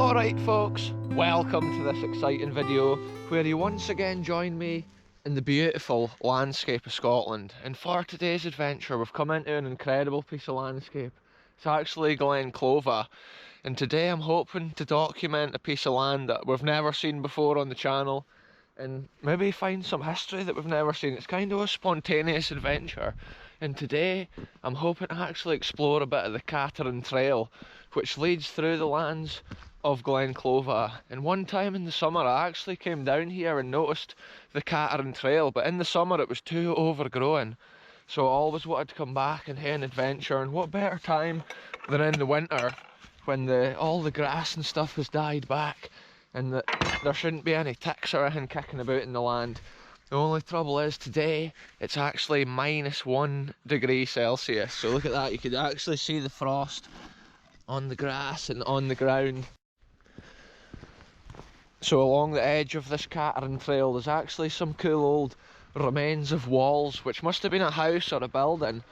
Alright folks, welcome to this exciting video where you once again join me in the beautiful landscape of Scotland. And for today's adventure we've come into an incredible piece of landscape. It's actually Glen Clova, and today I'm hoping to document a piece of land that we've never seen before on the channel and maybe find some history that we've never seen. It's kind of a spontaneous adventure, and today I'm hoping to actually explore a bit of the Cateran Trail, which leads through the lands of Glen Clova. And one time in the summer I actually came down here and noticed the Cateran Trail, but in the summer it was too overgrown, so I always wanted to come back and have an adventure. And what better time than in the winter when all the grass and stuff has died back and there shouldn't be any ticks or anything kicking about in the land. The only trouble is today it's actually -1 degree Celsius, so look at that, you could actually see the frost on the grass and on the ground. So along the edge of this Cateran Trail there's actually some cool old remains of walls, which must have been a house or a building,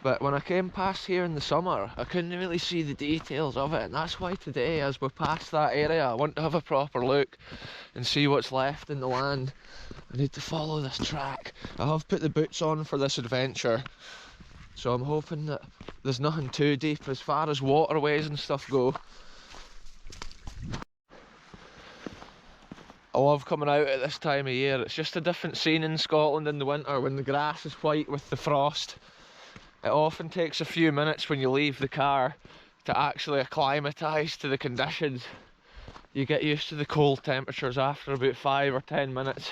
but when I came past here in the summer I couldn't really see the details of it, and that's why today, as we pass that area, I want to have a proper look and see what's left in the land. I need to follow this track. I have put the boots on for this adventure, so I'm hoping that there's nothing too deep as far as waterways and stuff go. I love coming out at this time of year. It's just a different scene in Scotland in the winter when the grass is white with the frost. It often takes a few minutes when you leave the car to actually acclimatise to the conditions. You get used to the cold temperatures after about 5 or 10 minutes.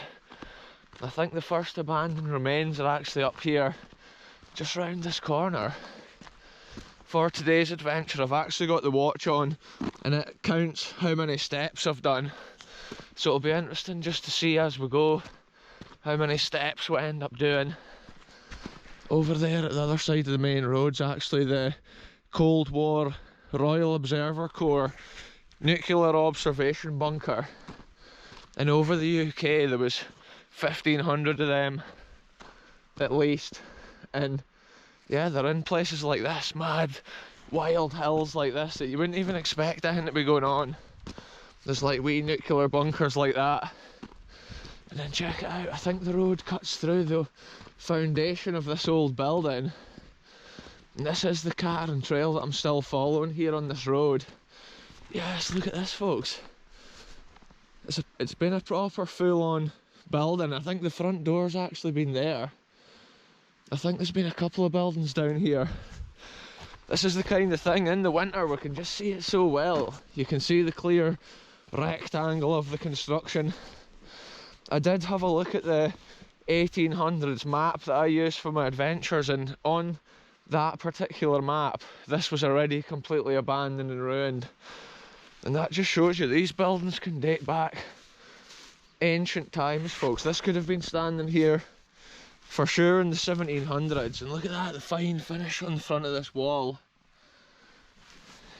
I think the first abandoned remains are actually up here, just round this corner. For today's adventure I've actually got the watch on and it counts how many steps I've done. So it'll be interesting just to see as we go how many steps we end up doing. Over there at the other side of the main road's actually the Cold War Royal Observer Corps nuclear observation bunker. And over the UK there was 1,500 of them at least. And yeah, they're in places like this, mad wild hills like this that you wouldn't even expect anything to be going on. There's like wee nuclear bunkers like that. And then check it out, I think the road cuts through the foundation of this old building. And this is the Cateran Trail that I'm still following here on this road. Yes, look at this folks. It's been a proper full-on building. I think the front door's actually been there. I think there's been a couple of buildings down here. This is the kind of thing, in the winter we can just see it so well. You can see the clear rectangle of the construction. I did have a look at the 1800s map that I used for my adventures, and on that particular map this was already completely abandoned and ruined. And that just shows you these buildings can date back ancient times, folks. This could have been standing here for sure in the 1700s, and look at that, the fine finish on the front of this wall.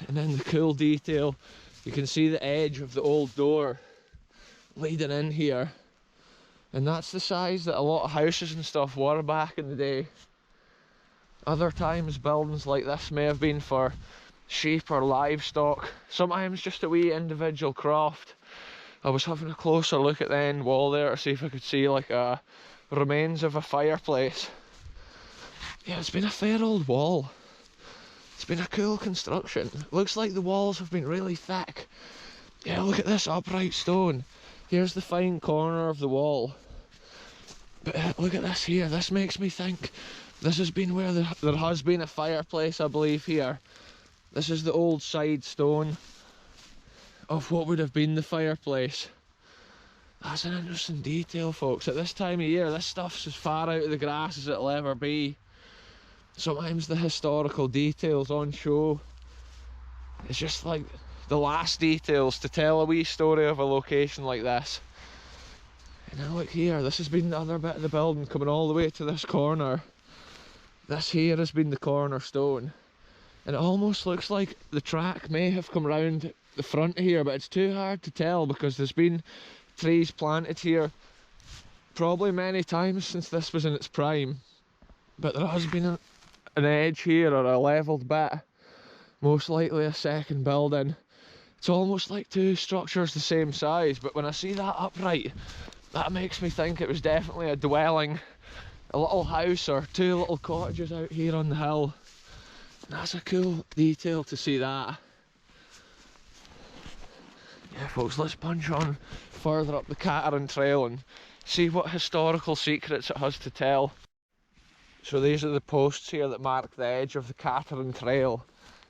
And then the cool detail, you can see the edge of the old door leading in here. And that's the size that a lot of houses and stuff were back in the day. Other times buildings like this may have been for sheep or livestock, sometimes just a wee individual croft. I was having a closer look at the end wall there to see if I could see like a remains of a fireplace. Yeah, it's been a fair old wall. It's been a cool construction. Looks like the walls have been really thick. Yeah, look at this upright stone. Here's the fine corner of the wall. But look at this here. This makes me think this has been where there has been a fireplace, I believe, here. This is the old side stone of what would have been the fireplace. That's an interesting detail, folks. At this time of year, this stuff's as far out of the grass as it'll ever be. Sometimes the historical details on show, it's just like the last details to tell a wee story of a location like this. And now look here, this has been the other bit of the building coming all the way to this corner. This here has been the cornerstone. And it almost looks like the track may have come round the front here, but it's too hard to tell because there's been trees planted here probably many times since this was in its prime. But there has been an edge here or a levelled bit, most likely a second building. It's almost like two structures the same size, but when I see that upright, that makes me think it was definitely a dwelling, a little house or two little cottages out here on the hill. And that's a cool detail to see that. Yeah folks, let's punch on further up the Cateran Trail and see what historical secrets it has to tell. So these are the posts here that mark the edge of the Cateran Trail.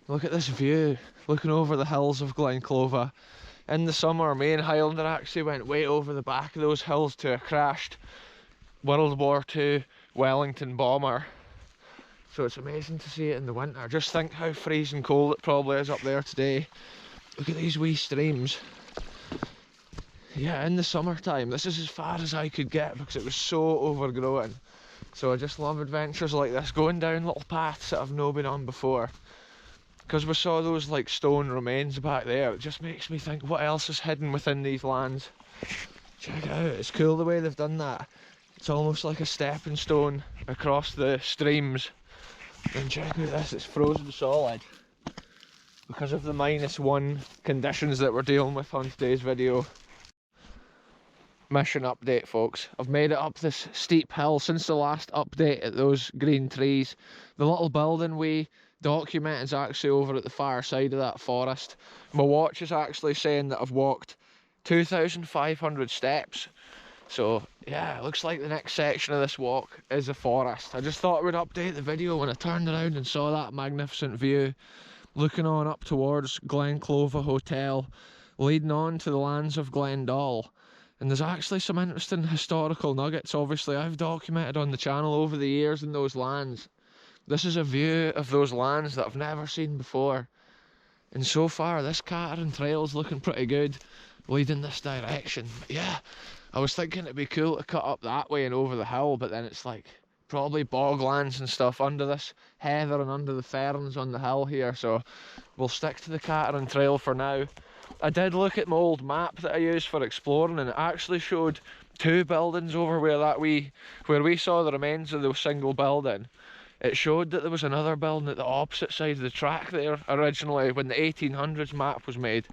Look at this view, looking over the hills of Glen Clova. In the summer, me and Highlander actually went way over the back of those hills to a crashed World War II Wellington bomber. So it's amazing to see it in the winter. Just think how freezing cold it probably is up there today. Look at these wee streams. Yeah, in the summertime, this is as far as I could get because it was so overgrown. So I just love adventures like this, going down little paths that I've not been on before. Because we saw those like stone remains back there, it just makes me think what else is hidden within these lands. Check it out, it's cool the way they've done that. It's almost like a stepping stone across the streams. And check out this, it's frozen solid. Because of the -1 conditions that we're dealing with on today's video. Mission update folks, I've made it up this steep hill since the last update at those green trees. The little building we document is actually over at the far side of that forest. My watch is actually saying that I've walked 2,500 steps. So yeah, it looks like the next section of this walk is a forest. I just thought I would update the video when I turned around and saw that magnificent view. Looking on up towards Glen Clova Hotel, leading on to the lands of Glendale. And there's actually some interesting historical nuggets, obviously, I've documented on the channel over the years in those lands. This is a view of those lands that I've never seen before. And so far, this Cateran Trail is looking pretty good, leading this direction. But yeah, I was thinking it'd be cool to cut up that way and over the hill, but then it's like probably boglands and stuff under this heather and under the ferns on the hill here, so we'll stick to the Cateran Trail for now. I did look at my old map that I used for exploring, and it actually showed two buildings over where we saw the remains of the single building. It showed that there was another building at the opposite side of the track there originally when the 1800s map was made.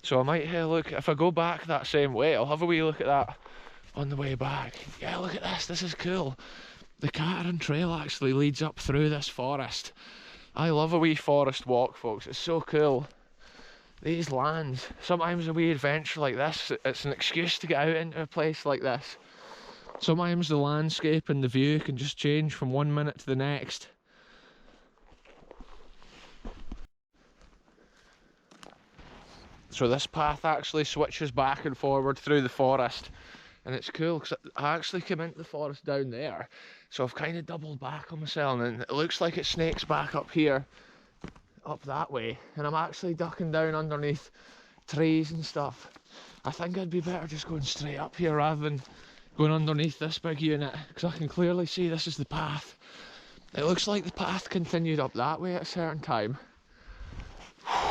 So I might have a look, if I go back that same way, I'll have a wee look at that on the way back. Yeah, look at this is cool. The Cateran Trail actually leads up through this forest. I love a wee forest walk folks, it's so cool. These lands, sometimes a wee adventure like this, it's an excuse to get out into a place like this. Sometimes the landscape and the view can just change from one minute to the next. So this path actually switches back and forward through the forest. And it's cool because I actually came into the forest down there. So I've kind of doubled back on myself, and it looks like it snakes back up here, up that way. And I'm actually ducking down underneath trees and stuff. I think I'd be better just going straight up here rather than going underneath this big unit, because I can clearly see this is the path. It looks like the path continued up that way at a certain time.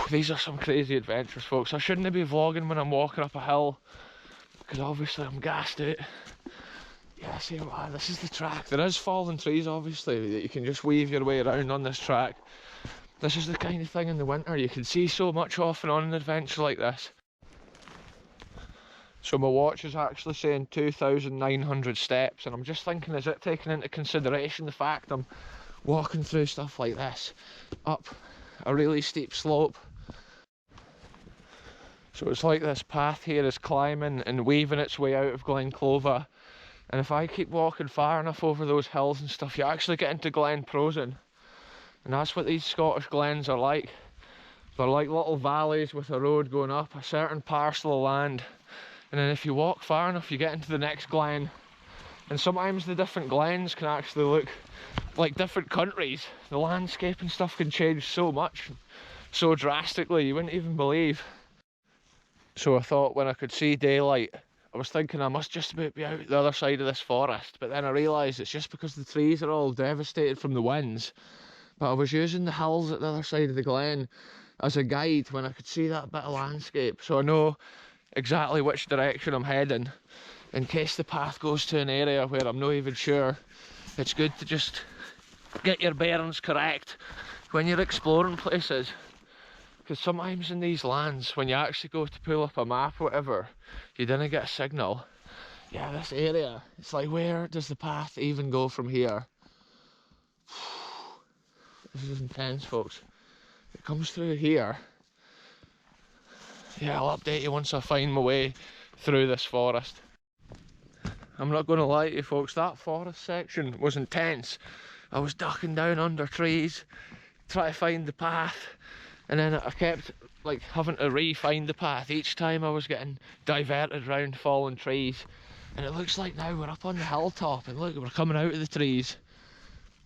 These are some crazy adventures folks. I shouldn't be vlogging when I'm walking up a hill, because obviously I'm gassed out. Yeah, see, wow, this is the track. There is fallen trees obviously that you can just weave your way around on this track. This is the kind of thing in the winter you can see so much off and on an adventure like this. So my watch is actually saying 2,900 steps, and I'm just thinking, is it taking into consideration the fact I'm walking through stuff like this up a really steep slope? So it's like this path here is climbing and weaving its way out of Glen Clova, and if I keep walking far enough over those hills and stuff, you actually get into Glen Prosen, and that's what these Scottish glens are like. They're like little valleys with a road going up a certain parcel of land. And then if you walk far enough, you get into the next glen. And sometimes the different glens can actually look like different countries. The landscape and stuff can change so much, so drastically, you wouldn't even believe. So I thought when I could see daylight, I was thinking I must just about be out the other side of this forest. But then I realised it's just because the trees are all devastated from the winds. But I was using the hills at the other side of the glen as a guide when I could see that bit of landscape. So I know exactly which direction I'm heading, in case the path goes to an area where I'm not even sure. It's good to just get your bearings correct when you're exploring places, because sometimes in these lands, when you actually go to pull up a map or whatever, you didn't get a signal. Yeah, this area, it's like, where does the path even go from here? This is intense, folks. It comes through here. Yeah, I'll update you once I find my way through this forest. I'm not going to lie to you, folks, that forest section was intense. I was ducking down under trees, trying to find the path, and then I kept like having to re-find the path each time I was getting diverted round fallen trees. And it looks like now we're up on the hilltop, and look, we're coming out of the trees.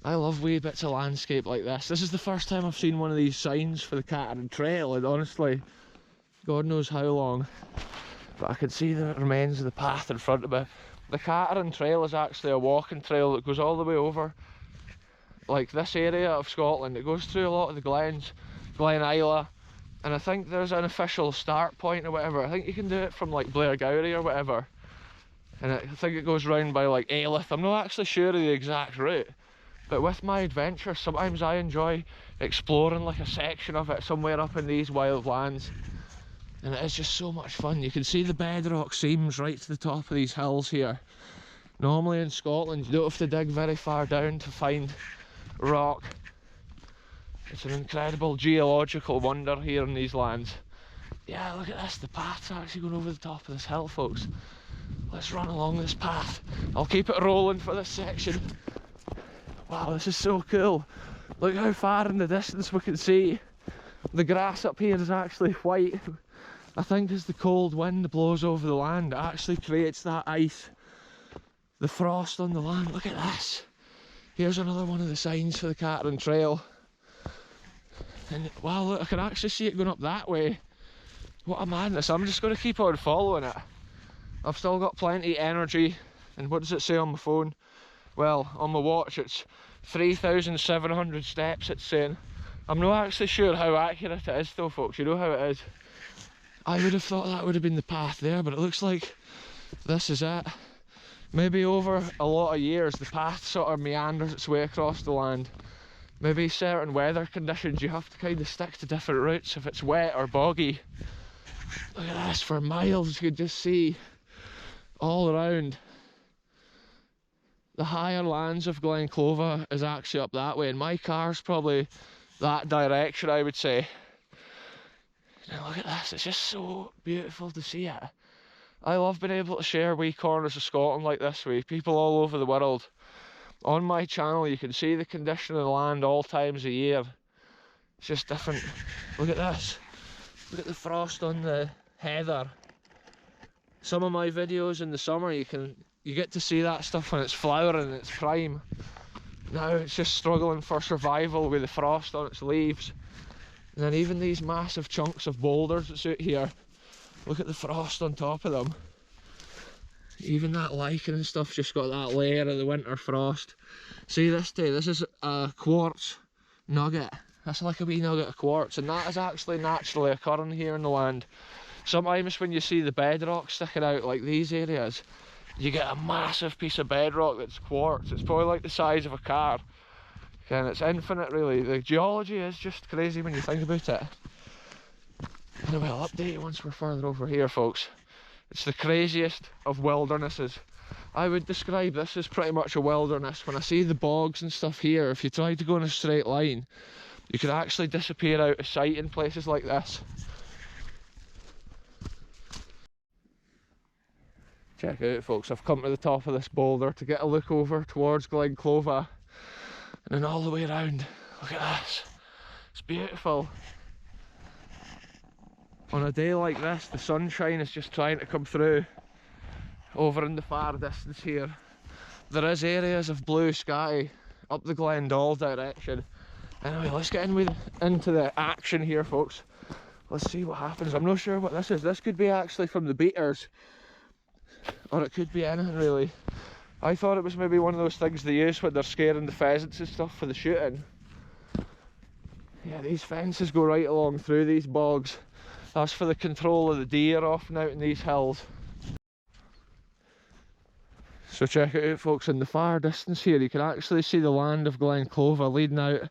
I love wee bits of landscape like this. This is the first time I've seen one of these signs for the Cateran Trail, and honestly, God knows how long. But I can see the remains of the path in front of me. The Cateran Trail is actually a walking trail that goes all the way over, like, this area of Scotland. It goes through a lot of the glens, Glen Isla, and I think there's an official start point or whatever. I think you can do it from like Blairgowrie or whatever. And I think it goes round by like Ailith. I'm not actually sure of the exact route, but with my adventure, sometimes I enjoy exploring like a section of it somewhere up in these wild lands. And it is just so much fun. You can see the bedrock seams right to the top of these hills here. Normally in Scotland, you don't have to dig very far down to find rock. It's an incredible geological wonder here in these lands. Yeah, look at this. The path's actually going over the top of this hill, folks. Let's run along this path. I'll keep it rolling for this section. Wow, this is so cool. Look how far in the distance we can see. The grass up here is actually white. I think as the cold wind blows over the land, it actually creates that ice. The frost on the land. Look at this. Here's another one of the signs for the Cateran Trail. And wow, look, I can actually see it going up that way. What a madness. I'm just going to keep on following it. I've still got plenty of energy. And what does it say on my phone? Well, on my watch it's 3,700 steps it's saying. I'm not actually sure how accurate it is though, folks. You know how it is. I would have thought that would have been the path there, but it looks like this is it. Maybe over a lot of years the path sort of meanders its way across the land. Maybe certain weather conditions you have to kind of stick to different routes if it's wet or boggy. Look at this, for miles you can just see all around. The higher lands of Glen Clova is actually up that way, and my car's probably that direction, I would say. Now look at this, it's just so beautiful to see it. I love being able to share wee corners of Scotland like this with people all over the world. On my channel you can see the condition of the land all times of year. It's just different. Look at this. Look at the frost on the heather. Some of my videos in the summer you get to see that stuff when it's flowering in its prime. Now it's just struggling for survival with the frost on its leaves. And then even these massive chunks of boulders that's out here, look at the frost on top of them. Even that lichen and stuff just got that layer of the winter frost. See this day, this is a quartz nugget. That's like a wee nugget of quartz, and that is actually naturally occurring here in the land. Sometimes when you see the bedrock sticking out like these areas, you get a massive piece of bedrock that's quartz. It's probably like the size of a car. And it's infinite really. The geology is just crazy when you think about it. Anyway, I'll update you once we're further over here, folks. It's the craziest of wildernesses. I would describe this as pretty much a wilderness. When I see the bogs and stuff here, if you try to go in a straight line, you could actually disappear out of sight in places like this. Check it out, folks. I've come to the top of this boulder to get a look over towards Glen Clova. And then all the way around. Look at this. It's beautiful. On a day like this, the sunshine is just trying to come through. Over in the far distance here, there is areas of blue sky up the Glendall direction. Anyway, let's get into the action here, folks. Let's see what happens. I'm not sure what this is. This could be actually from the beaters, or it could be anything really. I thought it was maybe one of those things they use when they're scaring the pheasants and stuff for the shooting. Yeah, these fences go right along through these bogs. That's for the control of the deer often out in these hills. So check it out, folks. In the far distance here you can actually see the land of Glen Clova leading out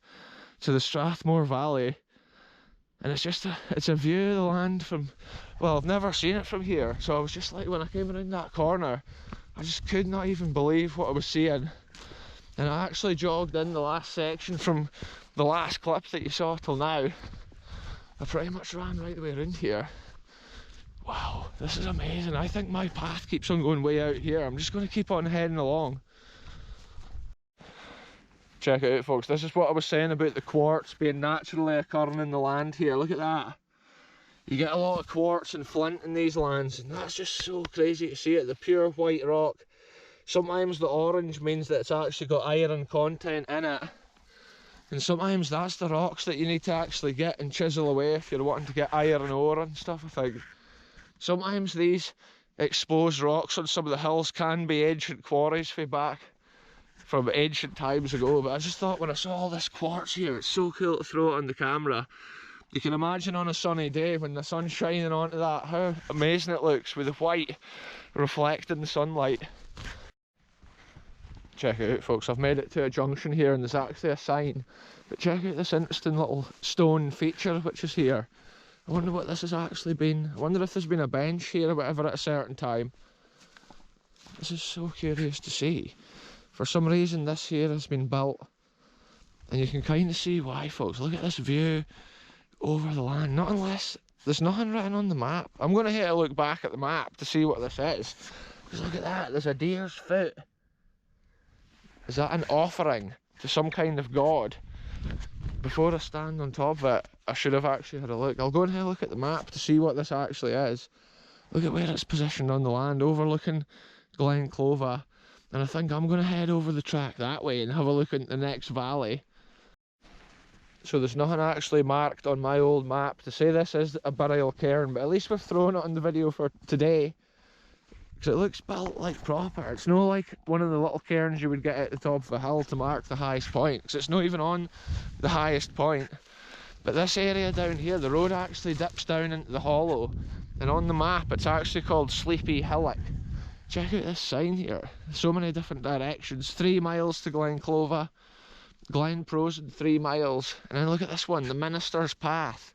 to the Strathmore Valley. And it's a view of the land from, well, I've never seen it from here, so I was just like, when I came around that corner, I just could not even believe what I was seeing. And I actually jogged in the last section from the last clip that you saw till now. I pretty much ran right the way around here. Wow, this is amazing. I think my path keeps on going way out here. I'm just going to keep on heading along. Check it out, folks. This is what I was saying about the quartz being naturally occurring in the land here. Look at that. You get a lot of quartz and flint in these lands, and that's just so crazy to see it. The pure white rock. Sometimes the orange means that it's actually got iron content in it. And sometimes that's the rocks that you need to actually get and chisel away if you're wanting to get iron ore and stuff, I think. Sometimes these exposed rocks on some of the hills can be ancient quarries from ancient times ago, but I just thought when I saw all this quartz here, it's so cool to throw it on the camera. You can imagine on a sunny day when the sun's shining onto that, how amazing it looks with the white reflecting the sunlight. Check it out, folks. I've made it to a junction here and there's actually a sign, but check out this interesting little stone feature which is here. I wonder what this has actually been. I wonder if there's been a bench here or whatever at a certain time. This is so curious to see. For some reason this here has been built, and you can kind of see why, folks. Look at this view over the land. Not unless there's nothing written on the map. I'm going to have a look back at the map to see what this is, because look at that, there's a deer's foot. Is that an offering to some kind of god? Before I stand on top of it, I should have actually had a look. I'll go and have a look at the map to see what this actually is. Look at where it's positioned on the land, overlooking Glen Clova. And I think I'm going to head over the track that way and have a look at the next valley. So there's nothing actually marked on my old map to say this is a burial cairn, but at least we've thrown it on the video for today. Because it looks built like proper. It's not like one of the little cairns you would get at the top of a hill to mark the highest point, because it's not even on the highest point. But this area down here, the road actually dips down into the hollow, and on the map it's actually called Sleepy Hillock. Check out this sign here. So many different directions. 3 miles to Glen Clova, Glen Prosen 3 miles, and then look at this one, the Minister's Path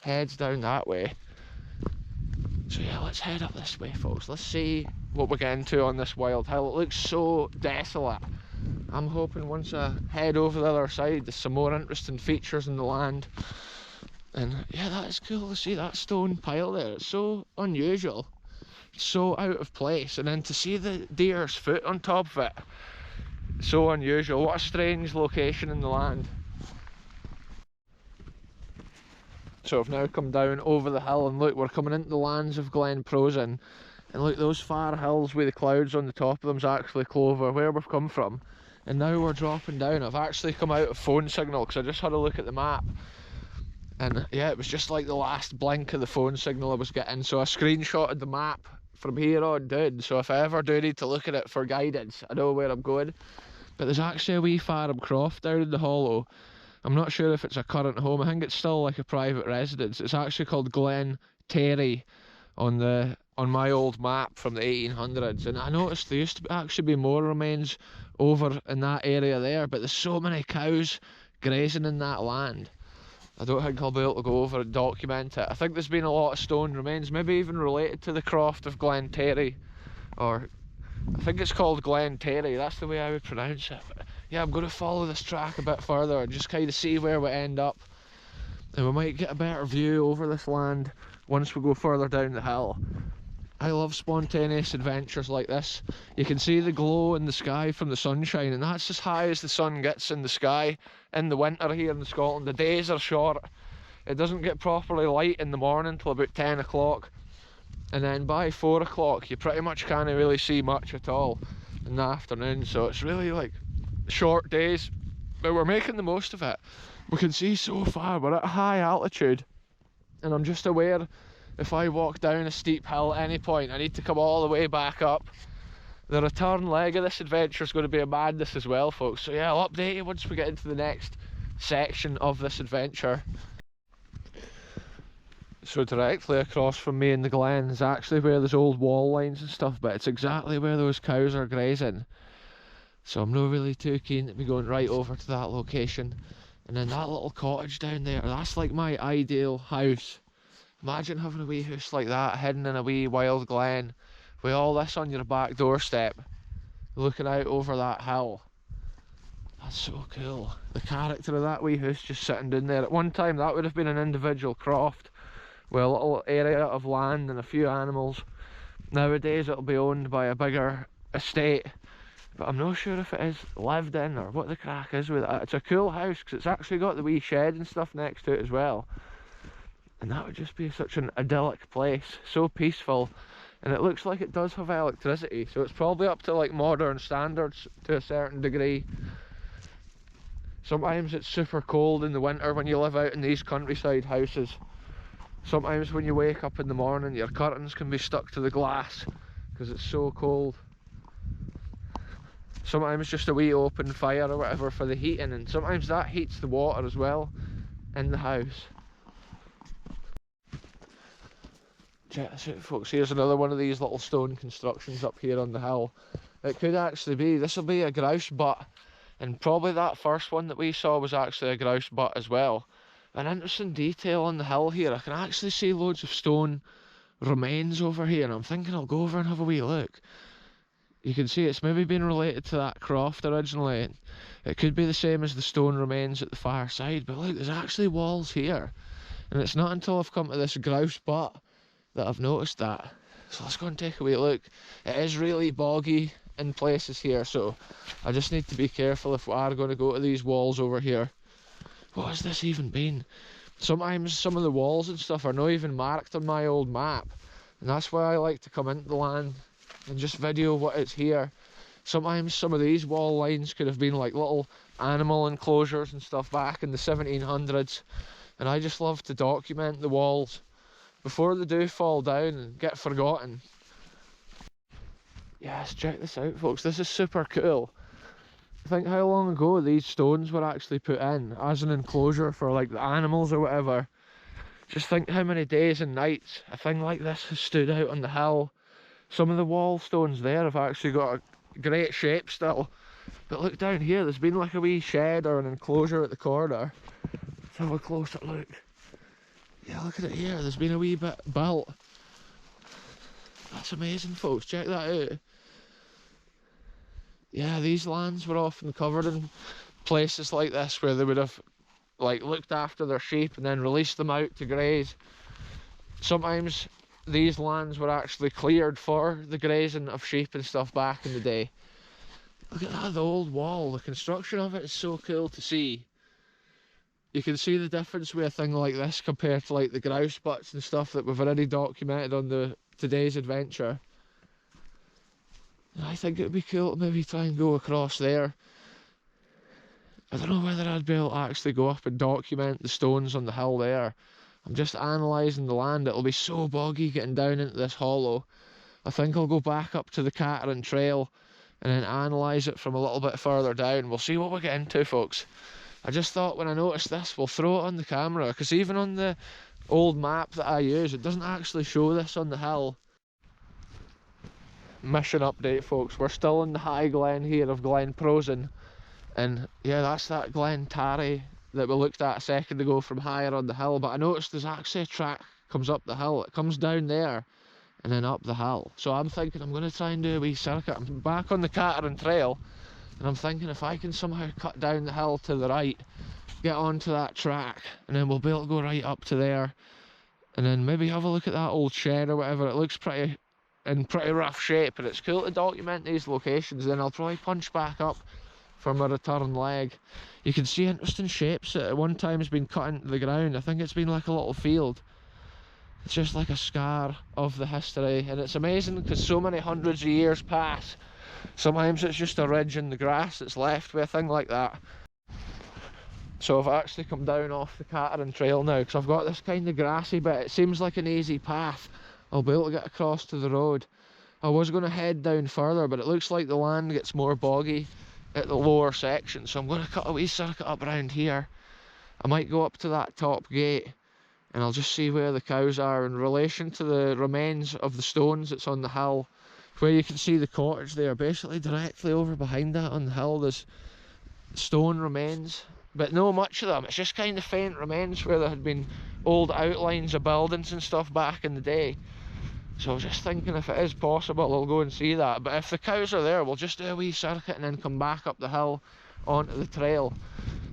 heads down that way. So yeah, let's head up this way, folks. Let's see what we get into on this wild hill. It looks so desolate. I'm hoping once I head over the other side there's some more interesting features in the land. And yeah, that is cool to see that stone pile there. It's so unusual, it's so out of place, and then to see the deer's foot on top of it, so unusual. What a strange location in the land. So I've now come down over the hill, and look, we're coming into the lands of Glen Prosen, and look, those far hills with the clouds on the top of them is actually Clover, where we've come from. And now we're dropping down. I've actually come out of phone signal because I just had a look at the map, and yeah, it was just like the last blink of the phone signal I was getting, so I screenshotted the map from here on down, so if I ever do need to look at it for guidance, I know where I'm going. But there's actually a wee farm croft down in the hollow. I'm not sure if it's a current home. I think it's still like a private residence. It's actually called Glen Terry on my old map from the 1800s, and I noticed there used to actually be more remains over in that area there, but there's so many cows grazing in that land. I don't think I'll be able to go over and document it. I think there's been a lot of stone remains, maybe even related to the croft of Glen Terry, or I think it's called Glen Terry, that's the way I would pronounce it. But yeah, I'm going to follow this track a bit further and just kind of see where we end up, and we might get a better view over this land once we go further down the hill. I love spontaneous adventures like this. You can see the glow in the sky from the sunshine, and that's as high as the sun gets in the sky in the winter here in Scotland. The days are short. It doesn't get properly light in the morning till about 10 o'clock, and then by 4 o'clock you pretty much can't really see much at all in the afternoon. So it's really like short days, but we're making the most of it. We can see so far. We're at a high altitude, and I'm just aware if I walk down a steep hill at any point I need to come all the way back up. The return leg of this adventure is going to be a madness as well, folks. So yeah, I'll update you once we get into the next section of this adventure. So directly across from me in the glen is actually where there's old wall lines and stuff, but it's exactly where those cows are grazing. So I'm not really too keen to be going right over to that location. And then that little cottage down there, that's like my ideal house. Imagine having a wee house like that, hidden in a wee wild glen, with all this on your back doorstep, looking out over that hill. That's so cool. The character of that wee house just sitting down there. At one time that would have been an individual croft with a little area of land and a few animals. Nowadays it'll be owned by a bigger estate, but I'm not sure if it is lived in or what the crack is with it. It's a cool house because it's actually got the wee shed and stuff next to it as well. And that would just be such an idyllic place, so peaceful. And it looks like it does have electricity, so it's probably up to like modern standards to a certain degree. Sometimes it's super cold in the winter when you live out in these countryside houses. Sometimes when you wake up in the morning, your curtains can be stuck to the glass because it's so cold. Sometimes just a wee open fire or whatever for the heating, and sometimes that heats the water as well in the house. Check this out, folks. Here's another one of these little stone constructions up here on the hill. It could actually be, this will be a grouse butt, and probably that first one that we saw was actually a grouse butt as well. An interesting detail on the hill here, I can actually see loads of stone remains over here, and I'm thinking I'll go over and have a wee look. You can see it's maybe been related to that croft originally. It could be the same as the stone remains at the far side, but look, there's actually walls here. And it's not until I've come to this grouse butt that I've noticed that. So let's go and take a wee look. It is really boggy in places here, so I just need to be careful if we are going to go to these walls over here. What has this even been? Sometimes some of the walls and stuff are not even marked on my old map, and that's why I like to come into the land and just video what is here. Sometimes some of these wall lines could have been like little animal enclosures and stuff back in the 1700s, and I just love to document the walls before they do fall down and get forgotten. Yes, check this out, folks. This is super cool. Think how long ago these stones were actually put in as an enclosure for like the animals or whatever. Just think how many days and nights a thing like this has stood out on the hill. Some of the wall stones there have actually got a great shape still. But look down here, there's been like a wee shed or an enclosure at the corner. Let's have a closer look. Yeah, look at it here, there's been a wee bit built. That's amazing, folks, check that out. Yeah, these lands were often covered in places like this where they would have like looked after their sheep and then released them out to graze. Sometimes these lands were actually cleared for the grazing of sheep and stuff back in the day. Look at that, the old wall, the construction of it is so cool to see. You can see the difference with a thing like this compared to like the grouse butts and stuff that we've already documented on today's adventure. I think it would be cool to maybe try and go across there. I don't know whether I'd be able to actually go up and document the stones on the hill there. I'm just analysing the land. It'll be so boggy getting down into this hollow. I think I'll go back up to the Cateran Trail and then analyse it from a little bit further down. We'll see what we get into, folks. I just thought when I noticed this, we'll throw it on the camera, because even on the old map that I use, it doesn't actually show this on the hill. Mission update, folks. We're still in the high glen here of Glen Prosen, and yeah, that's that Glen Tarry that we looked at a second ago from higher on the hill. But I noticed there's actually a track comes up the hill. It comes down there and then up the hill. So I'm thinking I'm going to try and do a wee circuit. I'm back on the Cateran Trail, and I'm thinking if I can somehow cut down the hill to the right, get onto that track, and then we'll be able to go right up to there, and then maybe have a look at that old shed or whatever. It looks in pretty rough shape, and it's cool to document these locations. Then I'll probably punch back up for my return leg. You can see interesting shapes that at one time has been cut into the ground. I think it's been like a little field. It's just like a scar of the history, and it's amazing because so many hundreds of years pass. Sometimes it's just a ridge in the grass that's left with a thing like that. So I've actually come down off the Cateran Trail now because I've got this kind of grassy bit. It seems like an easy path. I'll be able to get across to the road. I was going to head down further, but it looks like the land gets more boggy at the lower section, so I'm going to cut a wee circuit up around here. I might go up to that top gate and I'll just see where the cows are in relation to the remains of the stones that's on the hill, where you can see the cottage there. Basically directly over behind that on the hill there's stone remains but no much of them. It's just kind of faint remains where there had been old outlines of buildings and stuff back in the day. So I was just thinking, if it is possible, I'll go and see that. But if the cows are there, we'll just do a wee circuit and then come back up the hill onto the trail.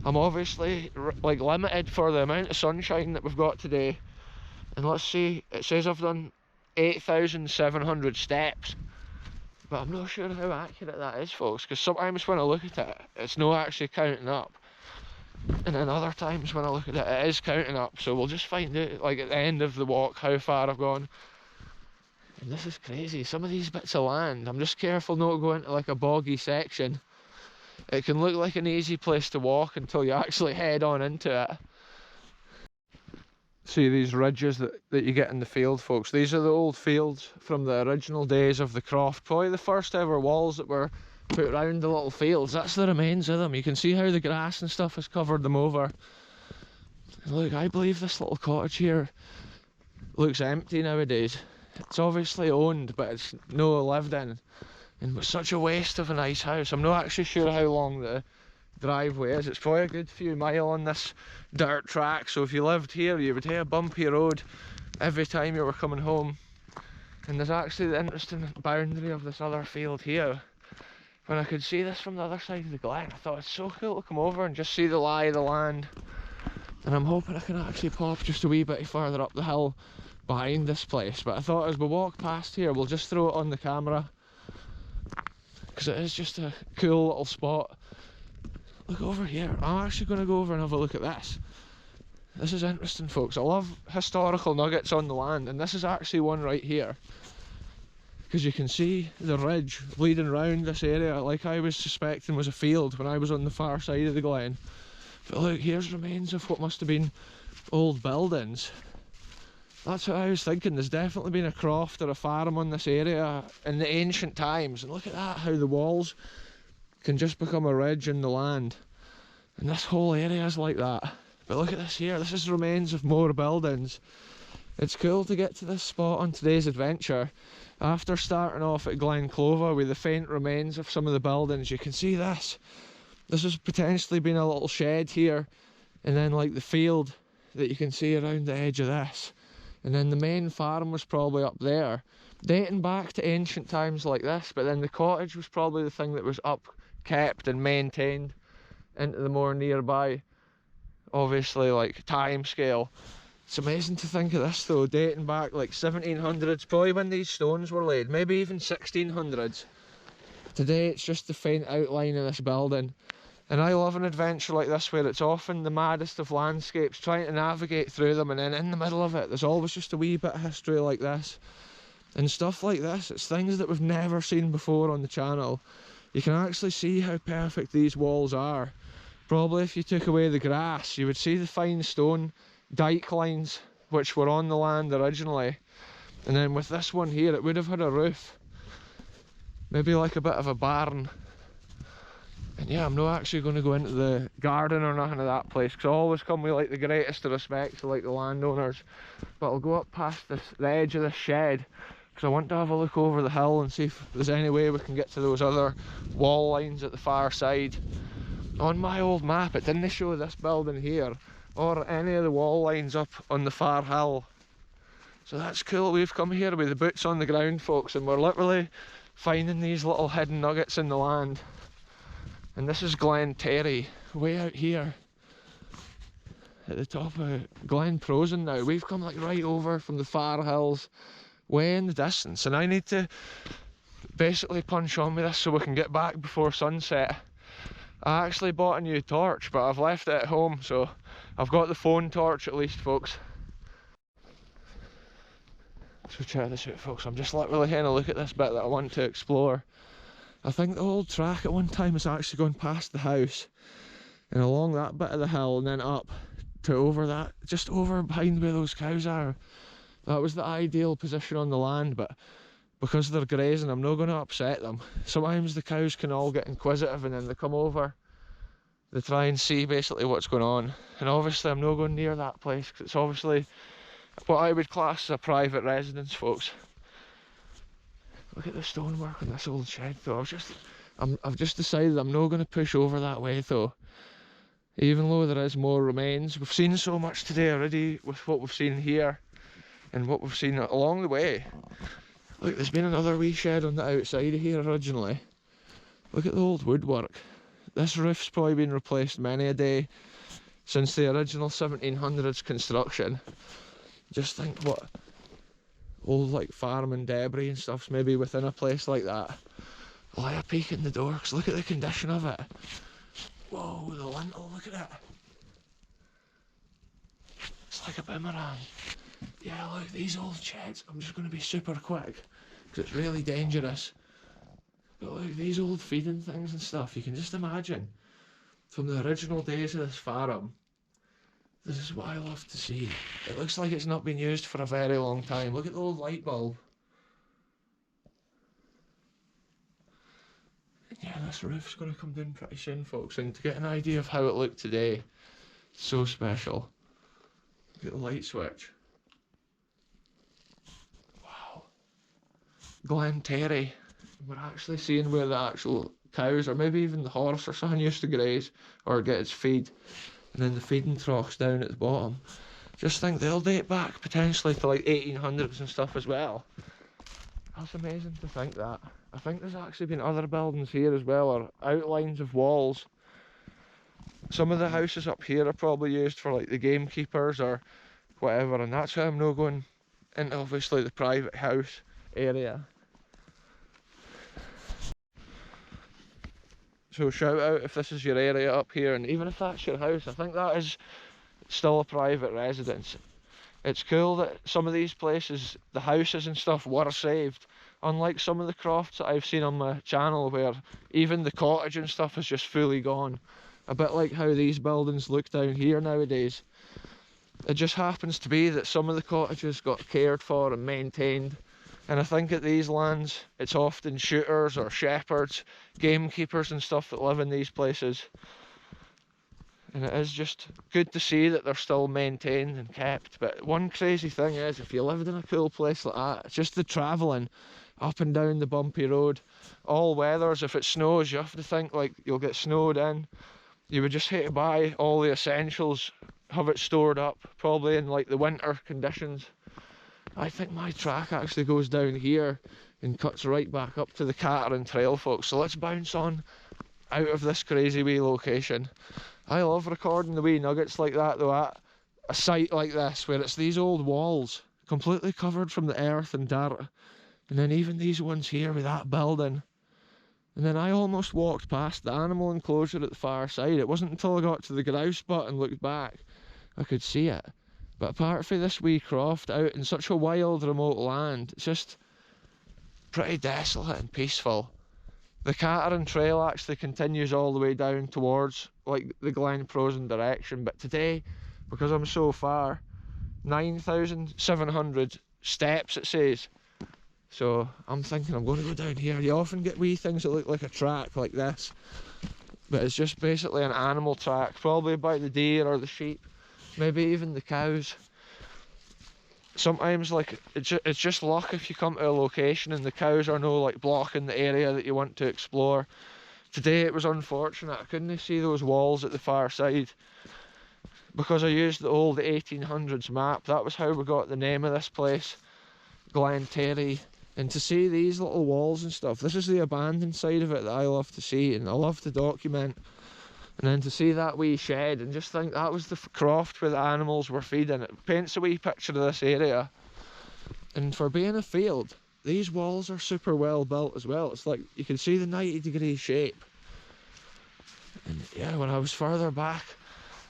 I'm obviously like limited for the amount of sunshine that we've got today. And let's see, it says I've done 8,700 steps. But I'm not sure how accurate that is, folks, because sometimes when I look at it, it's not actually counting up. And then other times when I look at it, it is counting up. So we'll just find out, like at the end of the walk, how far I've gone. And this is crazy, some of these bits of land, I'm just careful not to go into like a boggy section. It can look like an easy place to walk until you actually head on into it. See these ridges that you get in the field, folks? These are the old fields from the original days of the croft. Probably the first ever walls that were put around the little fields. That's the remains of them. You can see how the grass and stuff has covered them over. And look, I believe this little cottage here looks empty nowadays. It's obviously owned, but it's no lived in. And it's such a waste of a nice house. I'm not actually sure how long the driveway is. It's probably a good few mile on this dirt track, so if you lived here you would have a bumpy road every time you were coming home. And there's actually the interesting boundary of this other field here. When I could see this from the other side of the glen, I thought it's so cool to come over and just see the lie of the land. And I'm hoping I can actually pop just a wee bit further up the hill behind this place. But I thought as we walk past here, we'll just throw it on the camera, because it is just a cool little spot. Look over here. I'm actually going to go over and have a look at this. This is interesting, folks. I love historical nuggets on the land, and this is actually one right here. Because you can see the ridge leading round this area, like I was suspecting was a field when I was on the far side of the glen. But look, here's remains of what must have been old buildings. That's what I was thinking. There's definitely been a croft or a farm on this area in the ancient times. And look at that, how the walls can just become a ridge in the land. And this whole area is like that. But look at this here. This is remains of more buildings. It's cool to get to this spot on today's adventure. After starting off at Glen Clova with the faint remains of some of the buildings, you can see this. This has potentially been a little shed here. And then like the field that you can see around the edge of this. And then the main farm was probably up there, dating back to ancient times like this. But then the cottage was probably the thing that was upkept and maintained into the more nearby, obviously, like time scale. It's amazing to think of this though, dating back like 1700s, probably when these stones were laid, maybe even 1600s. Today it's just the faint outline of this building. And I love an adventure like this where it's often the maddest of landscapes, trying to navigate through them, and then in the middle of it there's always just a wee bit of history like this. And stuff like this, it's things that we've never seen before on the channel. You can actually see how perfect these walls are. Probably if you took away the grass, you would see the fine stone dike lines which were on the land originally. And then with this one here, it would have had a roof. Maybe like a bit of a barn. And yeah, I'm not actually going to go into the garden or nothing of that place, because I always come with like the greatest of respect to like the landowners. But I'll go up past the edge of this shed, because I want to have a look over the hill and see if there's any way we can get to those other wall lines at the far side. On my old map it didn't show this building here or any of the wall lines up on the far hill. So that's cool. We've come here with the boots on the ground, folks, and we're literally finding these little hidden nuggets in the land. And this is Glen Terry, way out here at the top of Glen Prosen now. We've come like right over from the far hills, way in the distance, and I need to basically punch on with this so we can get back before sunset. I actually bought a new torch, but I've left it at home, so I've got the phone torch at least, folks. So check this out, folks. I'm just literally having a look at this bit that I want to explore. I think the old track at one time was actually going past the house and along that bit of the hill and then up to over that, just over behind where those cows are. That was the ideal position on the land, but because they're grazing, I'm not going to upset them. Sometimes the cows can all get inquisitive and then they come over, they try and see basically what's going on. And obviously I'm not going near that place because it's obviously what I would class as a private residence, folks. Look at the stonework on this old shed though. I've just decided I'm not going to push over that way though. Even though there is more remains. We've seen so much today already with what we've seen here and what we've seen along the way. Look, there's been another wee shed on the outside of here originally. Look at the old woodwork. This roof's probably been replaced many a day since the original 1700s construction. Just think what old like farming debris and stuff's maybe within a place like that. I'll have a peek in the door because look at the condition of it. Whoa, the lintel, look at it. It's like a boomerang. Yeah, look, these old sheds. I'm just going to be super quick because it's really dangerous. But look, these old feeding things and stuff, you can just imagine from the original days of this farm. This is what I love to see. It looks like it's not been used for a very long time. Look at the old light bulb. Yeah, this roof's going to come down pretty soon, folks, and to get an idea of how it looked today, it's so special. Look at the light switch. Wow. Glen Terry. We're actually seeing where the actual cows, or maybe even the horse or something, used to graze or get its feed, and then the feeding troughs down at the bottom. Just think they'll date back potentially to like 1800s and stuff as well. That's amazing to think that. I think there's actually been other buildings here as well, or outlines of walls. Some of the houses up here are probably used for like the gamekeepers or whatever, and that's why I'm not going into obviously the private house area. So shout out if this is your area up here, and even if that's your house, I think that is still a private residence. It's cool that some of these places, the houses and stuff, were saved. Unlike some of the crofts that I've seen on my channel where even the cottage and stuff is just fully gone. A bit like how these buildings look down here nowadays. It just happens to be that some of the cottages got cared for and maintained. And I think at these lands, it's often shooters or shepherds, gamekeepers and stuff that live in these places. And it is just good to see that they're still maintained and kept. But one crazy thing is, if you lived in a cool place like that, it's just the travelling up and down the bumpy road. All weathers, if it snows, you have to think like you'll get snowed in. You would just hate to buy all the essentials, have it stored up, probably in like the winter conditions. I think my track actually goes down here and cuts right back up to the Cateran Trail, folks. So let's bounce on out of this crazy wee location. I love recording the wee nuggets like that though, at a site like this where it's these old walls completely covered from the earth and dirt, and then even these ones here with that building. And then I almost walked past the animal enclosure at the far side. It wasn't until I got to the grouse butt and looked back I could see it. But apart from this wee croft out in such a wild remote land, it's just pretty desolate and peaceful. The Cateran Trail actually continues all the way down towards like the Glen Prosen direction, but today, because I'm so far, 9,700 steps it says. So I'm thinking I'm going to go down here. You often get wee things that look like a track like this, but it's just basically an animal track, probably by the deer or the sheep, maybe even the cows. Sometimes like it's just luck if you come to a location and the cows are no like blocking the area that you want to explore. Today it was unfortunate, I couldn't see those walls at the far side because I used the old 1800s map. That was how we got the name of this place, Glen Terry. And to see these little walls and stuff, this is the abandoned side of it that I love to see and I love to document. And then to see that wee shed and just think that was the croft where the animals were feeding, it paints a wee picture of this area. And for being a field, these walls are super well built as well. It's like you can see the 90-degree shape. And yeah, when I was further back,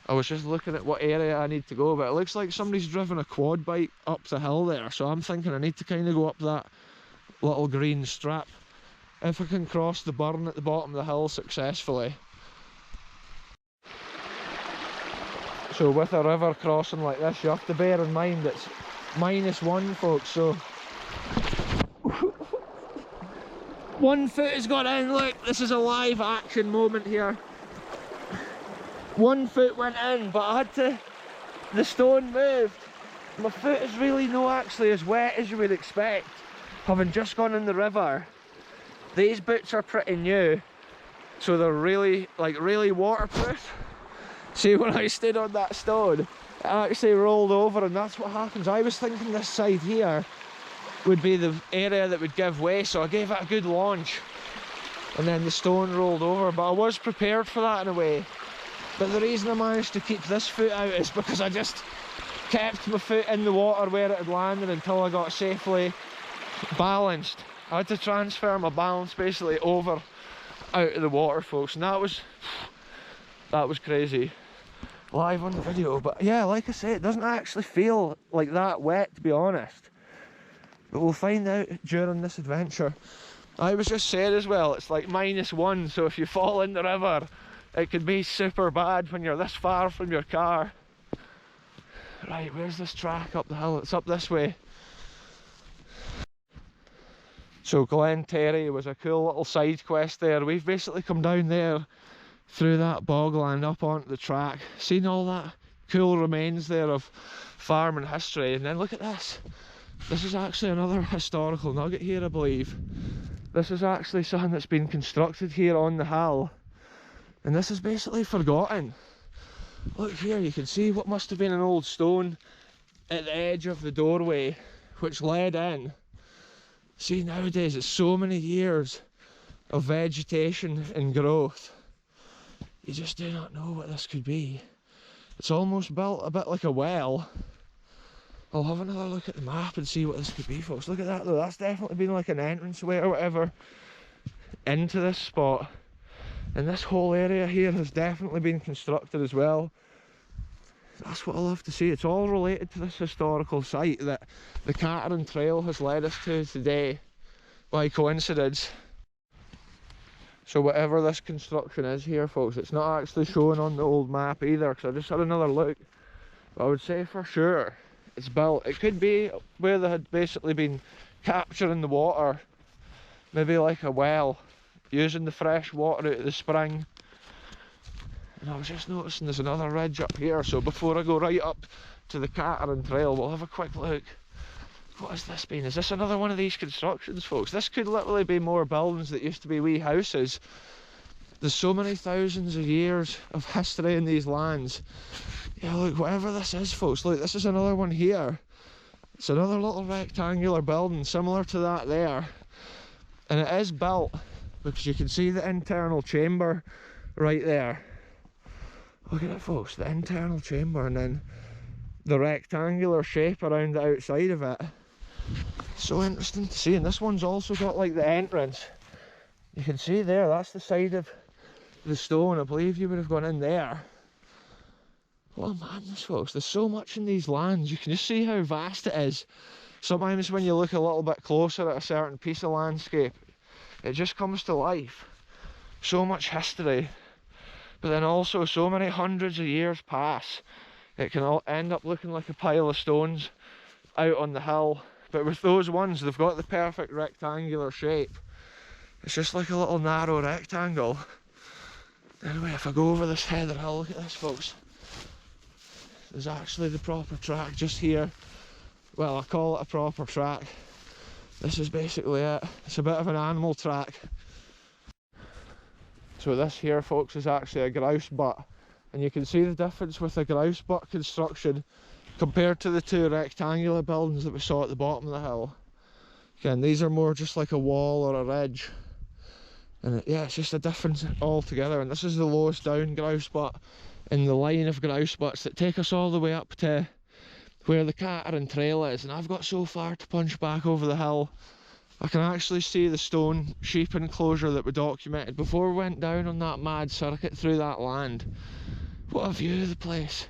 I was just looking at what area I need to go, but it looks like somebody's driven a quad bike up the hill there, so I'm thinking I need to kind of go up that little green strip if I can cross the burn at the bottom of the hill successfully. So with a river crossing like this, you have to bear in mind it's -1, folks, so 1 foot has got in. Look, this is a live action moment here. 1 foot went in, but I had to, the stone moved. My foot is really not actually as wet as you would expect, having just gone in the river. These boots are pretty new, so they're really waterproof. See, when I stood on that stone, it actually rolled over, and that's what happens. I was thinking this side here would be the area that would give way, so I gave it a good launch, and then the stone rolled over. But I was prepared for that in a way. But the reason I managed to keep this foot out is because I just kept my foot in the water where it had landed until I got safely balanced. I had to transfer my balance basically over out of the water, folks, and that was crazy live on the video. But yeah, like I say, it doesn't actually feel like that wet, to be honest, but we'll find out during this adventure. I was just saying as well, it's like -1, so if you fall in the river it could be super bad when you're this far from your car. Right, where's this track up the hill? It's up this way. So Glen Terry was a cool little side quest there. We've basically come down there through that bogland up onto the track, seen all that cool remains there of farming history, and then look at this. This is actually another historical nugget here, I believe. This is actually something that's been constructed here on the hill, and this is basically forgotten. Look here, you can see what must have been an old stone at the edge of the doorway which led in. See, nowadays it's so many years of vegetation and growth, you just do not know what this could be. It's almost built a bit like a well. I'll have another look at the map and see what this could be, folks. Look at that though, that's definitely been like an entranceway or whatever into this spot. And this whole area here has definitely been constructed as well. That's what I love to see. It's all related to this historical site that the Cateran Trail has led us to today by coincidence. So whatever this construction is here, folks, it's not actually shown on the old map either, because I just had another look. But I would say for sure it's built. It could be where they had basically been capturing the water, maybe like a well, using the fresh water out of the spring. And I was just noticing there's another ridge up here, so before I go right up to the Cateran Trail, we'll have a quick look. What has this been? Is this another one of these constructions, folks? This could literally be more buildings that used to be wee houses. There's so many thousands of years of history in these lands. Yeah, look, whatever this is, folks, look, this is another one here. It's another little rectangular building similar to that there. And it is built because you can see the internal chamber right there. Look at it, folks, the internal chamber, and then the rectangular shape around the outside of it. So interesting to see. And this one's also got like the entrance. You can see there, that's the side of the stone. I believe you would have gone in there. What a madness, folks. There's so much in these lands. You can just see how vast it is. Sometimes when you look a little bit closer at a certain piece of landscape, it just comes to life. So much history. But then also so many hundreds of years pass, it can all end up looking like a pile of stones out on the hill. But with those ones, they've got the perfect rectangular shape. It's just like a little narrow rectangle. Anyway, if I go over this heather hill, look at this, folks. There's actually the proper track just here. Well, I call it a proper track. This is basically it. It's a bit of an animal track. So this here, folks, is actually a grouse butt, and you can see the difference with the grouse butt construction compared to the two rectangular buildings that we saw at the bottom of the hill. Again, these are more just like a wall or a ridge, and yeah, it's just a difference altogether. And this is the lowest down grouse butt in the line of grouse butts that take us all the way up to where the Cateran Trail is. And I've got so far to punch back over the hill. I can actually see the stone sheep enclosure that we documented before we went down on that mad circuit through that land. What a view of the place.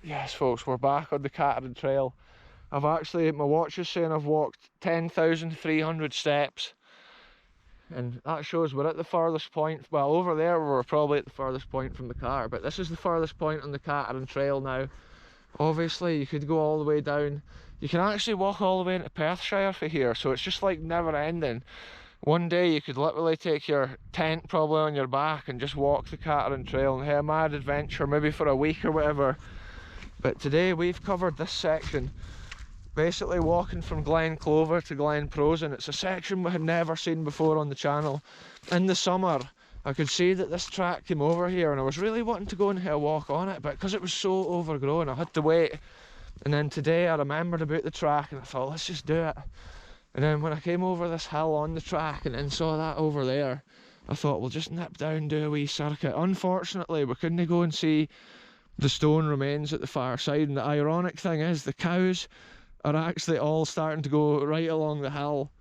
Yes, folks, we're back on the Cateran Trail. I've actually, my watch is saying I've walked 10,300 steps. And that shows we're at the furthest point. Well, over there we were probably at the furthest point from the car, but this is the furthest point on the Cateran Trail now. Obviously, you could go all the way down. You can actually walk all the way into Perthshire for here, so it's just like never ending. One day you could literally take your tent probably on your back and just walk the Cateran Trail and have a mad adventure, maybe for a week or whatever. But today we've covered this section, basically walking from Glen Clova to Glen Prosen. It's a section we had never seen before on the channel. In the summer, I could see that this track came over here, and I was really wanting to go and have a walk on it, but because it was so overgrown, I had to wait. And then today I remembered about the track, and I thought, let's just do it. And then when I came over this hill on the track and then saw that over there, I thought, we'll just nip down, do a wee circuit. Unfortunately, we couldn't go and see the stone remains at the far side, and the ironic thing is the cows are actually all starting to go right along the hill.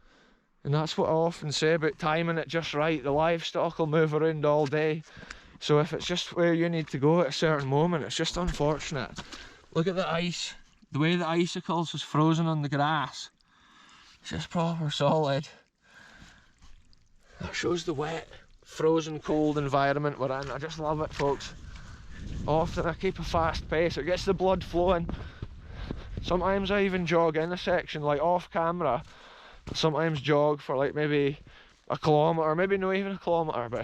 And that's what I often say about timing it just right. The livestock will move around all day, so if it's just where you need to go at a certain moment, it's just unfortunate. Look at the ice, the way the icicles is frozen on the grass. It's just proper solid. That shows the wet, frozen, cold environment we're in. I just love it, folks. Often I keep a fast pace, it gets the blood flowing. Sometimes I even jog in a section, like off camera. Sometimes jog for like maybe a kilometre, maybe not even a kilometre, but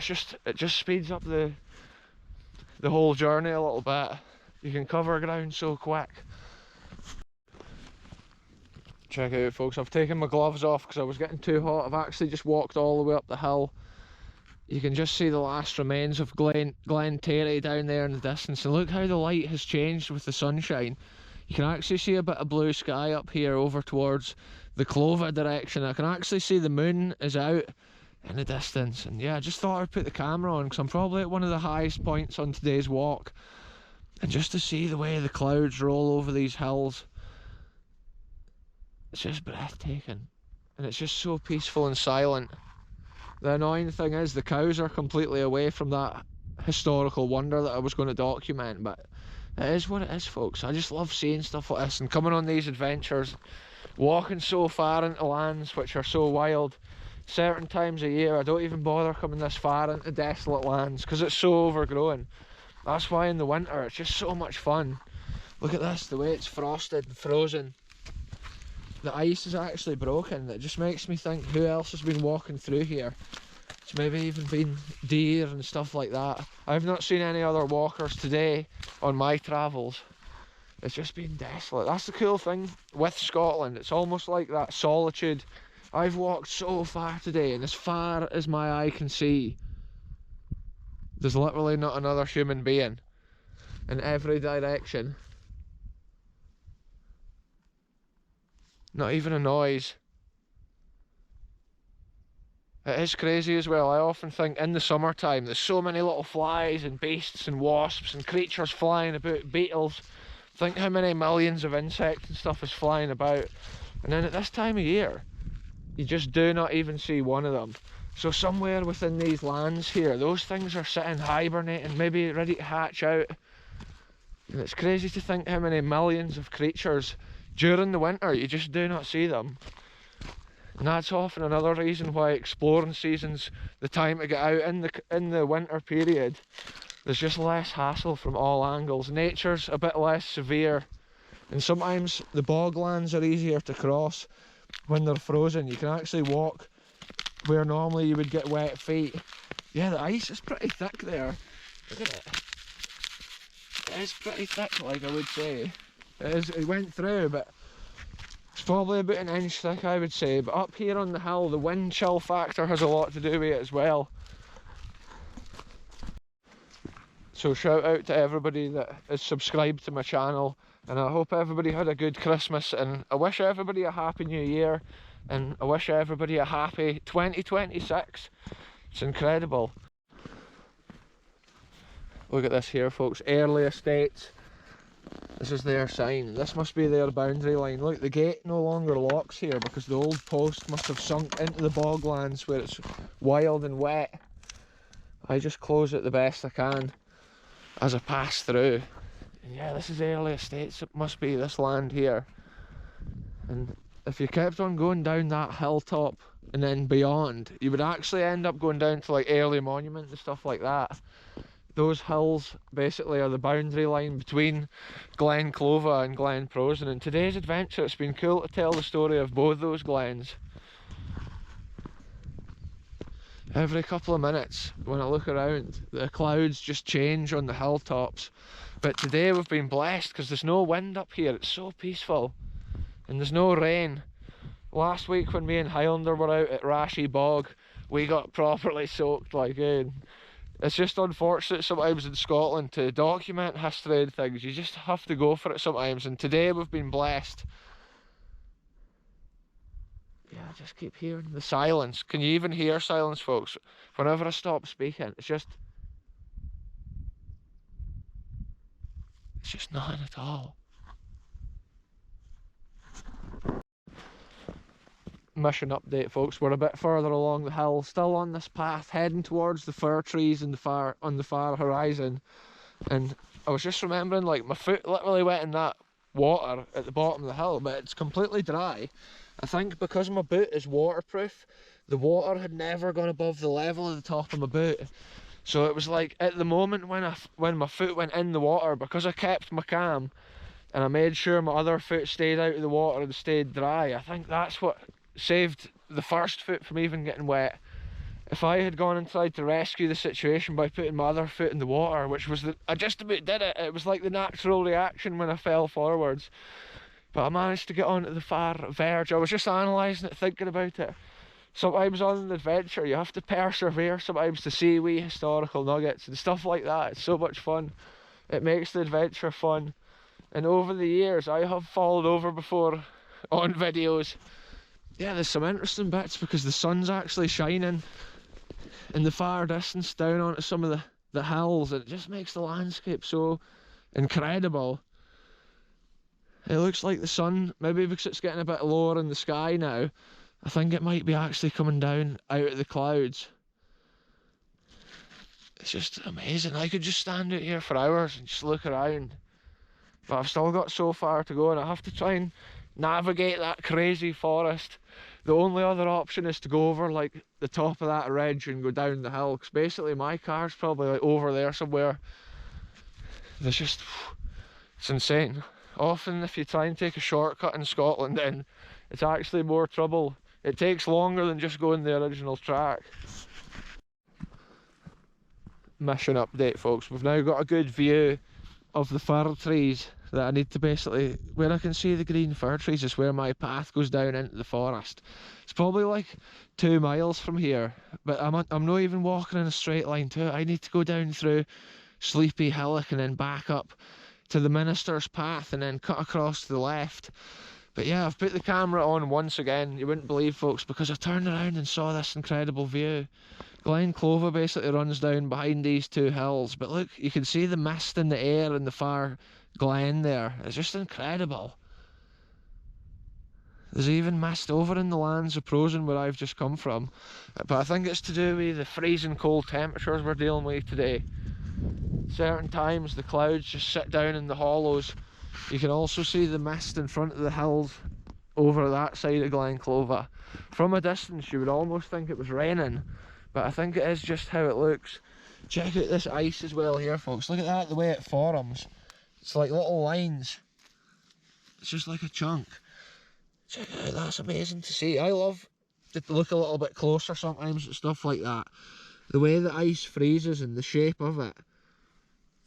it just speeds up the whole journey a little bit. You can cover ground so quick. Check it out, folks, I've taken my gloves off because I was getting too hot. I've actually just walked all the way up the hill. You can just see the last remains of Glen Clova down there in the distance, and look how the light has changed with the sunshine. You can actually see a bit of blue sky up here over towards the Clova direction. I can actually see the moon is out in the distance, and yeah, I just thought I'd put the camera on because I'm probably at one of the highest points on today's walk, and just to see the way the clouds roll over these hills, it's just breathtaking, and it's just so peaceful and silent. The annoying thing is the cows are completely away from that historical wonder that I was going to document, but it is what it is, folks. I just love seeing stuff like this and coming on these adventures, walking so far into lands which are so wild. Certain times of year I don't even bother coming this far into desolate lands because it's so overgrown. That's why in the winter it's just so much fun. Look at this, the way it's frosted and frozen. The ice is actually broken. It just makes me think who else has been walking through here. It's maybe even been deer and stuff like that. I've not seen any other walkers today on my travels. It's just been desolate. That's the cool thing with Scotland. It's almost like that solitude. I've walked so far today, and as far as my eye can see, there's literally not another human being in every direction. Not even a noise. It is crazy as well. I often think in the summertime there's so many little flies and beasts and wasps and creatures flying about, beetles. Think how many millions of insects and stuff is flying about. And then at this time of year, you just do not even see one of them. So somewhere within these lands here, those things are sitting hibernating, maybe ready to hatch out. And it's crazy to think how many millions of creatures during the winter you just do not see them. And that's often another reason why exploring season's the time to get out in the winter period. There's just less hassle from all angles. Nature's a bit less severe, and sometimes the boglands are easier to cross when they're frozen. You can actually walk where normally you would get wet feet. Yeah, the ice is pretty thick there. Look at it. It is pretty thick, like I would say. It went through, but it's probably about an inch thick, I would say. But up here on the hill, the wind chill factor has a lot to do with it as well. So shout out to everybody that is subscribed to my channel, and I hope everybody had a good Christmas, and I wish everybody a happy new year, and I wish everybody a happy 2026. It's incredible. Look at this here, folks. Early estates. This is their sign. This must be their boundary line. Look, the gate no longer locks here because the old post must have sunk into the boglands where it's wild and wet. I just close it the best I can as I pass through. And yeah, this is early estates. It must be this land here. And if you kept on going down that hilltop and then beyond, you would actually end up going down to like early monuments and stuff like that. Those hills basically are the boundary line between Glen Clova and Glen Prosen. In today's adventure, it's been cool to tell the story of both those glens. Every couple of minutes when I look around, the clouds just change on the hilltops. But today we've been blessed because there's no wind up here. It's so peaceful, and there's no rain. Last week when me and Highlander were out at Rashi Bog, we got properly soaked like in. It's just unfortunate sometimes in Scotland to document history and things. You just have to go for it sometimes. And today we've been blessed. Yeah, I just keep hearing the silence. Can you even hear silence, folks? Whenever I stop speaking, it's just nothing at all. Mission update, folks. We're a bit further along the hill, still on this path, heading towards the fir trees on the far horizon. And I was just remembering, like, my foot literally went in that water at the bottom of the hill, but it's completely dry. I think because my boot is waterproof, the water had never gone above the level of the top of my boot. So it was like, at the moment when my foot went in the water, because I kept my cam and I made sure my other foot stayed out of the water and stayed dry, I think that's what saved the first foot from even getting wet. If I had gone and tried to rescue the situation by putting my other foot in the water, which was I just about did it. It was like the natural reaction when I fell forwards. But I managed to get onto the far verge. I was just analysing it, thinking about it. Sometimes on an adventure you have to persevere sometimes to see wee historical nuggets and stuff like that. It's so much fun. It makes the adventure fun. And over the years I have fallen over before on videos. Yeah, there's some interesting bits because the sun's actually shining in the far distance down onto some of the hills, and it just makes the landscape so incredible. It looks like the sun, maybe because it's getting a bit lower in the sky now, I think it might be actually coming down out of the clouds. It's just amazing. I could just stand out here for hours and just look around, but I've still got so far to go and I have to try and navigate that crazy forest. The only other option is to go over like the top of that ridge and go down the hill, because basically my car's probably like over there somewhere. There's just, it's insane. Often if you try and take a shortcut in Scotland, then it's actually more trouble. It takes longer than just going the original track. Mission update, folks. We've now got a good view of the fir trees that I need to basically, where I can see the green fir trees is where my path goes down into the forest. It's probably like 2 miles from here, but I'm not even walking in a straight line to it. I need to go down through Sleepy Hillock and then back up to the Minister's Path and then cut across to the left. But yeah, I've put the camera on once again, you wouldn't believe, folks, because I turned around and saw this incredible view. Glen Clova basically runs down behind these 2 hills, but look, you can see the mist in the air in the far glen there. It's just incredible. There's even mist over in the lands of Prosen where I've just come from, but I think it's to do with the freezing cold temperatures we're dealing with today. Certain times the clouds just sit down in the hollows. You can also see the mist in front of the hills over that side of Glen Clova. From a distance you would almost think it was raining, but I think it is just how it looks. Check out this ice as well here, folks. Look at that, the way it forms. It's like little lines. It's just like a chunk. Check it out, that's amazing to see. I love to look a little bit closer sometimes at stuff like that. The way the ice freezes and the shape of it.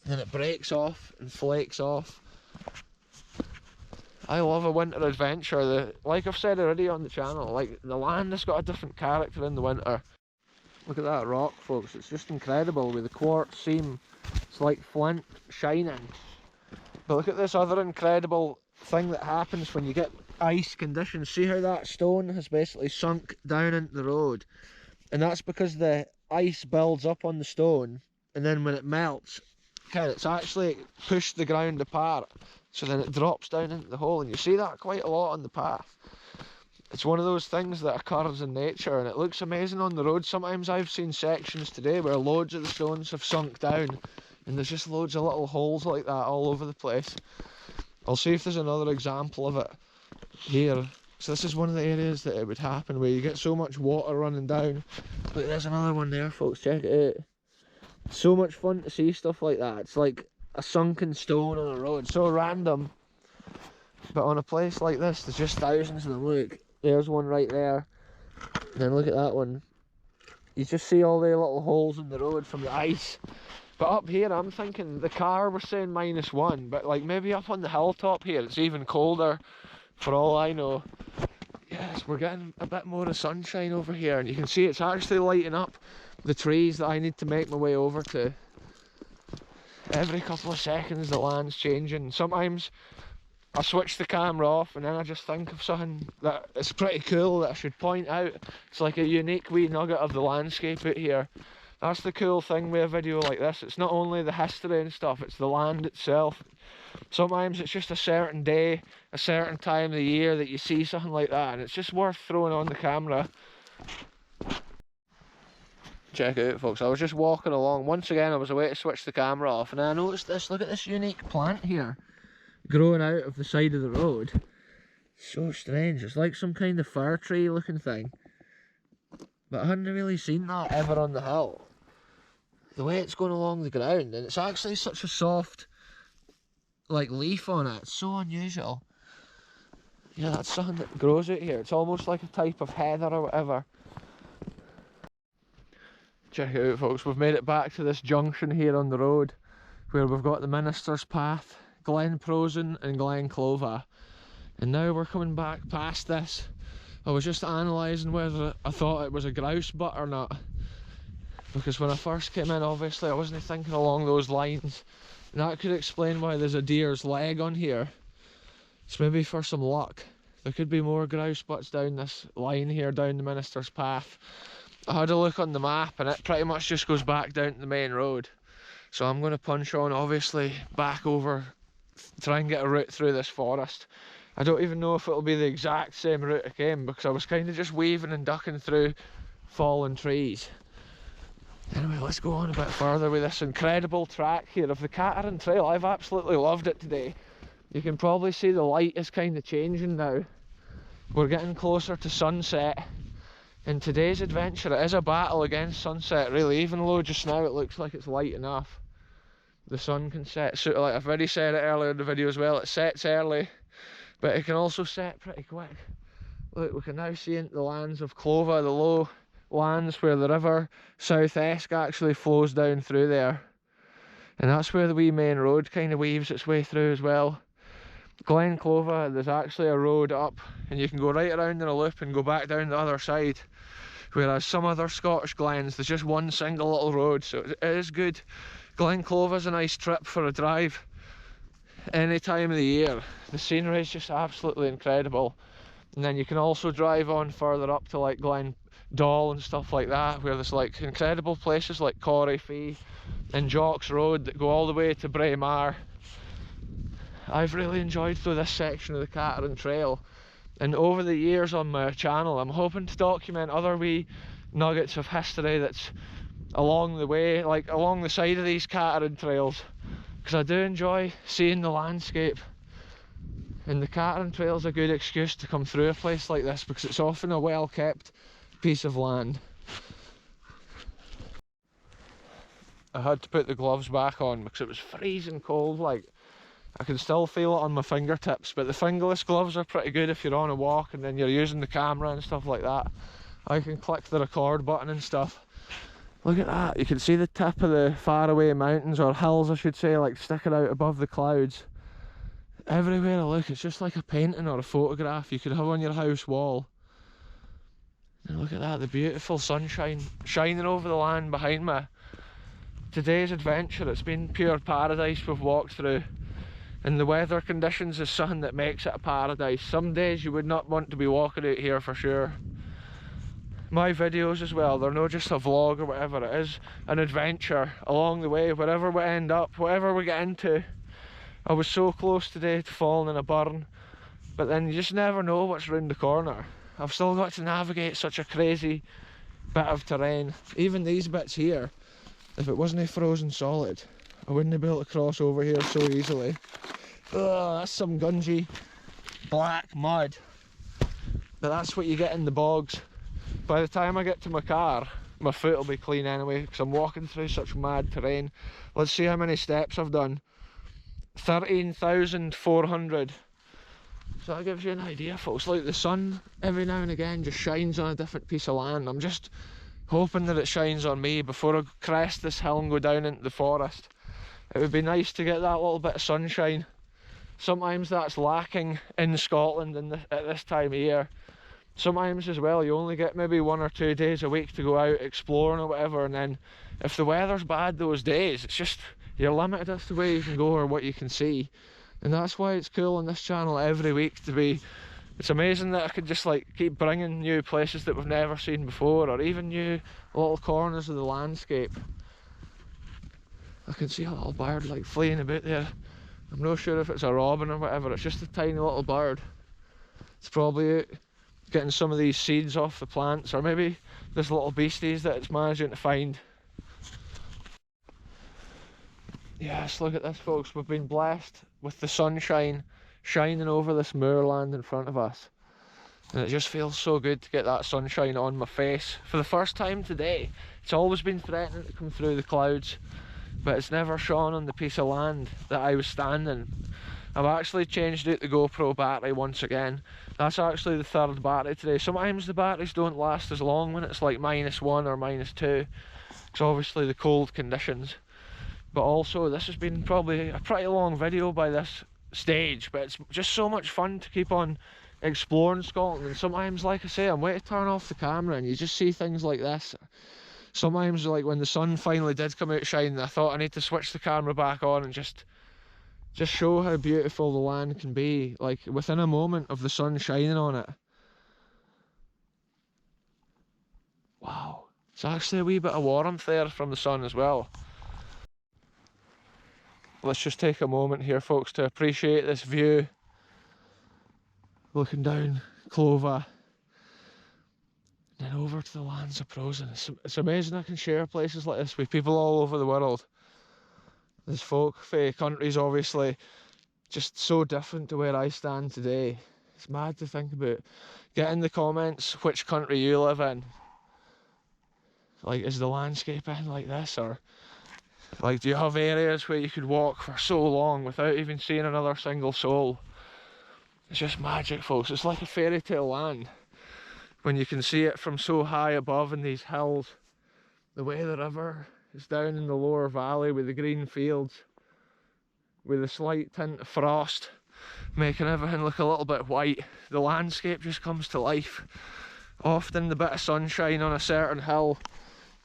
And then it breaks off and flakes off. I love a winter adventure. Like I've said already on the channel, like the land has got a different character in the winter. Look at that rock, folks. It's just incredible with the quartz seam. It's like flint shining. But look at this other incredible thing that happens when you get ice conditions. See how that stone has basically sunk down into the road, and that's because the ice builds up on the stone, and then when it melts, it's actually pushed the ground apart, so then it drops down into the hole, and you see that quite a lot on the path. It's one of those things that occurs in nature, and it looks amazing on the road. Sometimes I've seen sections today where loads of the stones have sunk down, and there's just loads of little holes like that all over the place. I'll see if there's another example of it here. So this is one of the areas that it would happen, where you get so much water running down. Look, there's another one there, folks. Check it out. So much fun to see stuff like that. It's like a sunken stone on a road. So random. But on a place like this, there's just thousands of them. Look, there's one right there. And then look at that one. You just see all the little holes in the road from the ice. But up here, I'm thinking the car was saying -1, but like maybe up on the hilltop here, it's even colder, for all I know. Yes, we're getting a bit more of sunshine over here, and you can see it's actually lighting up the trees that I need to make my way over to. Every couple of seconds the land's changing. Sometimes I switch the camera off and then I just think of something that is pretty cool that I should point out. It's like a unique wee nugget of the landscape out here. That's the cool thing with a video like this. It's not only the history and stuff, it's the land itself. Sometimes it's just a certain day, a certain time of the year that you see something like that, and it's just worth throwing on the camera. Check it out, folks. I was just walking along. Once again, I was away to switch the camera off, and I noticed this. Look at this unique plant here, growing out of the side of the road. So strange. It's like some kind of fir tree looking thing. But I hadn't really seen that ever on the hill. The way it's going along the ground, and it's actually such a soft, like, leaf on it. It's so unusual. Yeah, that's something that grows out here. It's almost like a type of heather or whatever. Check it out, folks. We've made it back to this junction here on the road where we've got the Minister's Path, Glen Prosen and Glen Clova. And now we're coming back past this. I was just analysing whether I thought it was a grouse butt or not. Because when I first came in, obviously, I wasn't thinking along those lines. And that could explain why there's a deer's leg on here. It's maybe for some luck. There could be more grouse butts down this line here, down the Minister's Path. I had a look on the map and it pretty much just goes back down to the main road. So I'm going to punch on, obviously, back over, try and get a route through this forest. I don't even know if it'll be the exact same route I came, because I was kind of just weaving and ducking through fallen trees. Anyway, let's go on a bit further with this incredible track here of the Cateran Trail. I've absolutely loved it today. You can probably see the light is kind of changing now. We're getting closer to sunset. In today's adventure, it is a battle against sunset, really, even though just now it looks like it's light enough. The sun can set, so, like I've already said it earlier in the video as well, it sets early, but it can also set pretty quick. Look, we can now see into the lands of Clova, the low lands where the river South Esk actually flows down through there. And that's where the wee main road kind of weaves its way through as well. Glen Clova, there's actually a road up and you can go right around in a loop and go back down the other side. Whereas some other Scottish glens, there's just one single little road, so it is good. Glen Clova's a nice trip for a drive any time of the year. The scenery is just absolutely incredible. And then you can also drive on further up to like Glen Doll and stuff like that, where there's like incredible places like Corrie Fee and Jocks Road that go all the way to Braemar. I've really enjoyed through this section of the Cateran Trail, and over the years on my channel I'm hoping to document other wee nuggets of history that's along the way, like along the side of these Cateran Trails, because I do enjoy seeing the landscape, and the Cateran Trail is a good excuse to come through a place like this because it's often a well kept piece of land. I had to put the gloves back on because it was freezing cold, like I can still feel it on my fingertips, but the fingerless gloves are pretty good if you're on a walk and then you're using the camera and stuff like that. I can click the record button and stuff. Look at that, you can see the tip of the faraway mountains, or hills I should say, like sticking out above the clouds. Everywhere I look, it's just like a painting or a photograph you could have on your house wall. And look at that, the beautiful sunshine shining over the land behind me. Today's adventure, it's been pure paradise we've walked through. And the weather conditions is something that makes it a paradise. Some days you would not want to be walking out here for sure. My videos as well, they're not just a vlog or whatever, it is an adventure along the way, wherever we end up, whatever we get into. I was so close today to falling in a burn, but then you just never know what's round the corner. I've still got to navigate such a crazy bit of terrain. Even these bits here, if it wasn't frozen solid, I wouldn't be able to cross over here so easily. Ugh, that's some gungy black mud. But that's what you get in the bogs. By the time I get to my car, my foot will be clean anyway, because I'm walking through such mad terrain. Let's see how many steps I've done. 13,400. So that gives you an idea, folks. Like the sun every now and again just shines on a different piece of land. I'm just hoping that it shines on me before I crest this hill and go down into the forest. It would be nice to get that little bit of sunshine. Sometimes that's lacking in Scotland at this time of year. sometimes as well you only get maybe 1 or 2 days a week to go out exploring or whatever, and then if the weather's bad those days, it's just you're limited as to where you can go or what you can see. And that's why it's cool on this channel every week to be, it's amazing that I could just like keep bringing new places that we've never seen before, or even new little corners of the landscape. I can see a little bird like fleeing about there. I'm not sure if it's a robin or whatever, it's just a tiny little bird. It's probably out getting some of these seeds off the plants, or maybe there's little beasties that it's managing to find. Yes, look at this folks, we've been blessed with the sunshine shining over this moorland in front of us. And it just feels so good to get that sunshine on my face for the first time today. It's always been threatening to come through the clouds, but it's never shone on the piece of land that I was standing. I've actually changed out the GoPro battery once again. That's actually the third battery today. Sometimes the batteries don't last as long when it's like -1 or -2. It's obviously the cold conditions. But also this has been probably a pretty long video by this stage, but it's just so much fun to keep on exploring Scotland. And sometimes, like I say, I'm waiting to turn off the camera and you just see things like this. Sometimes, like when the sun finally did come out shining, I thought I need to switch the camera back on and just show how beautiful the land can be, like within a moment of the sun shining on it. Wow, it's actually a wee bit of warmth there from the sun as well. Let's just take a moment here folks to appreciate this view. Looking down Clova and then over to the lands of Prosen. It's amazing I can share places like this with people all over the world. There's folk from countries obviously just so different to where I stand today. It's mad to think about. Get in the comments which country you live in. Like, is the landscape in like this, or like do you have areas where you could walk for so long without even seeing another single soul? It's just magic folks, it's like a fairy tale land when you can see it from so high above in these hills. The way the river is down in the lower valley with the green fields, with a slight tint of frost making everything look a little bit white. The landscape just comes to life. Often the bit of sunshine on a certain hill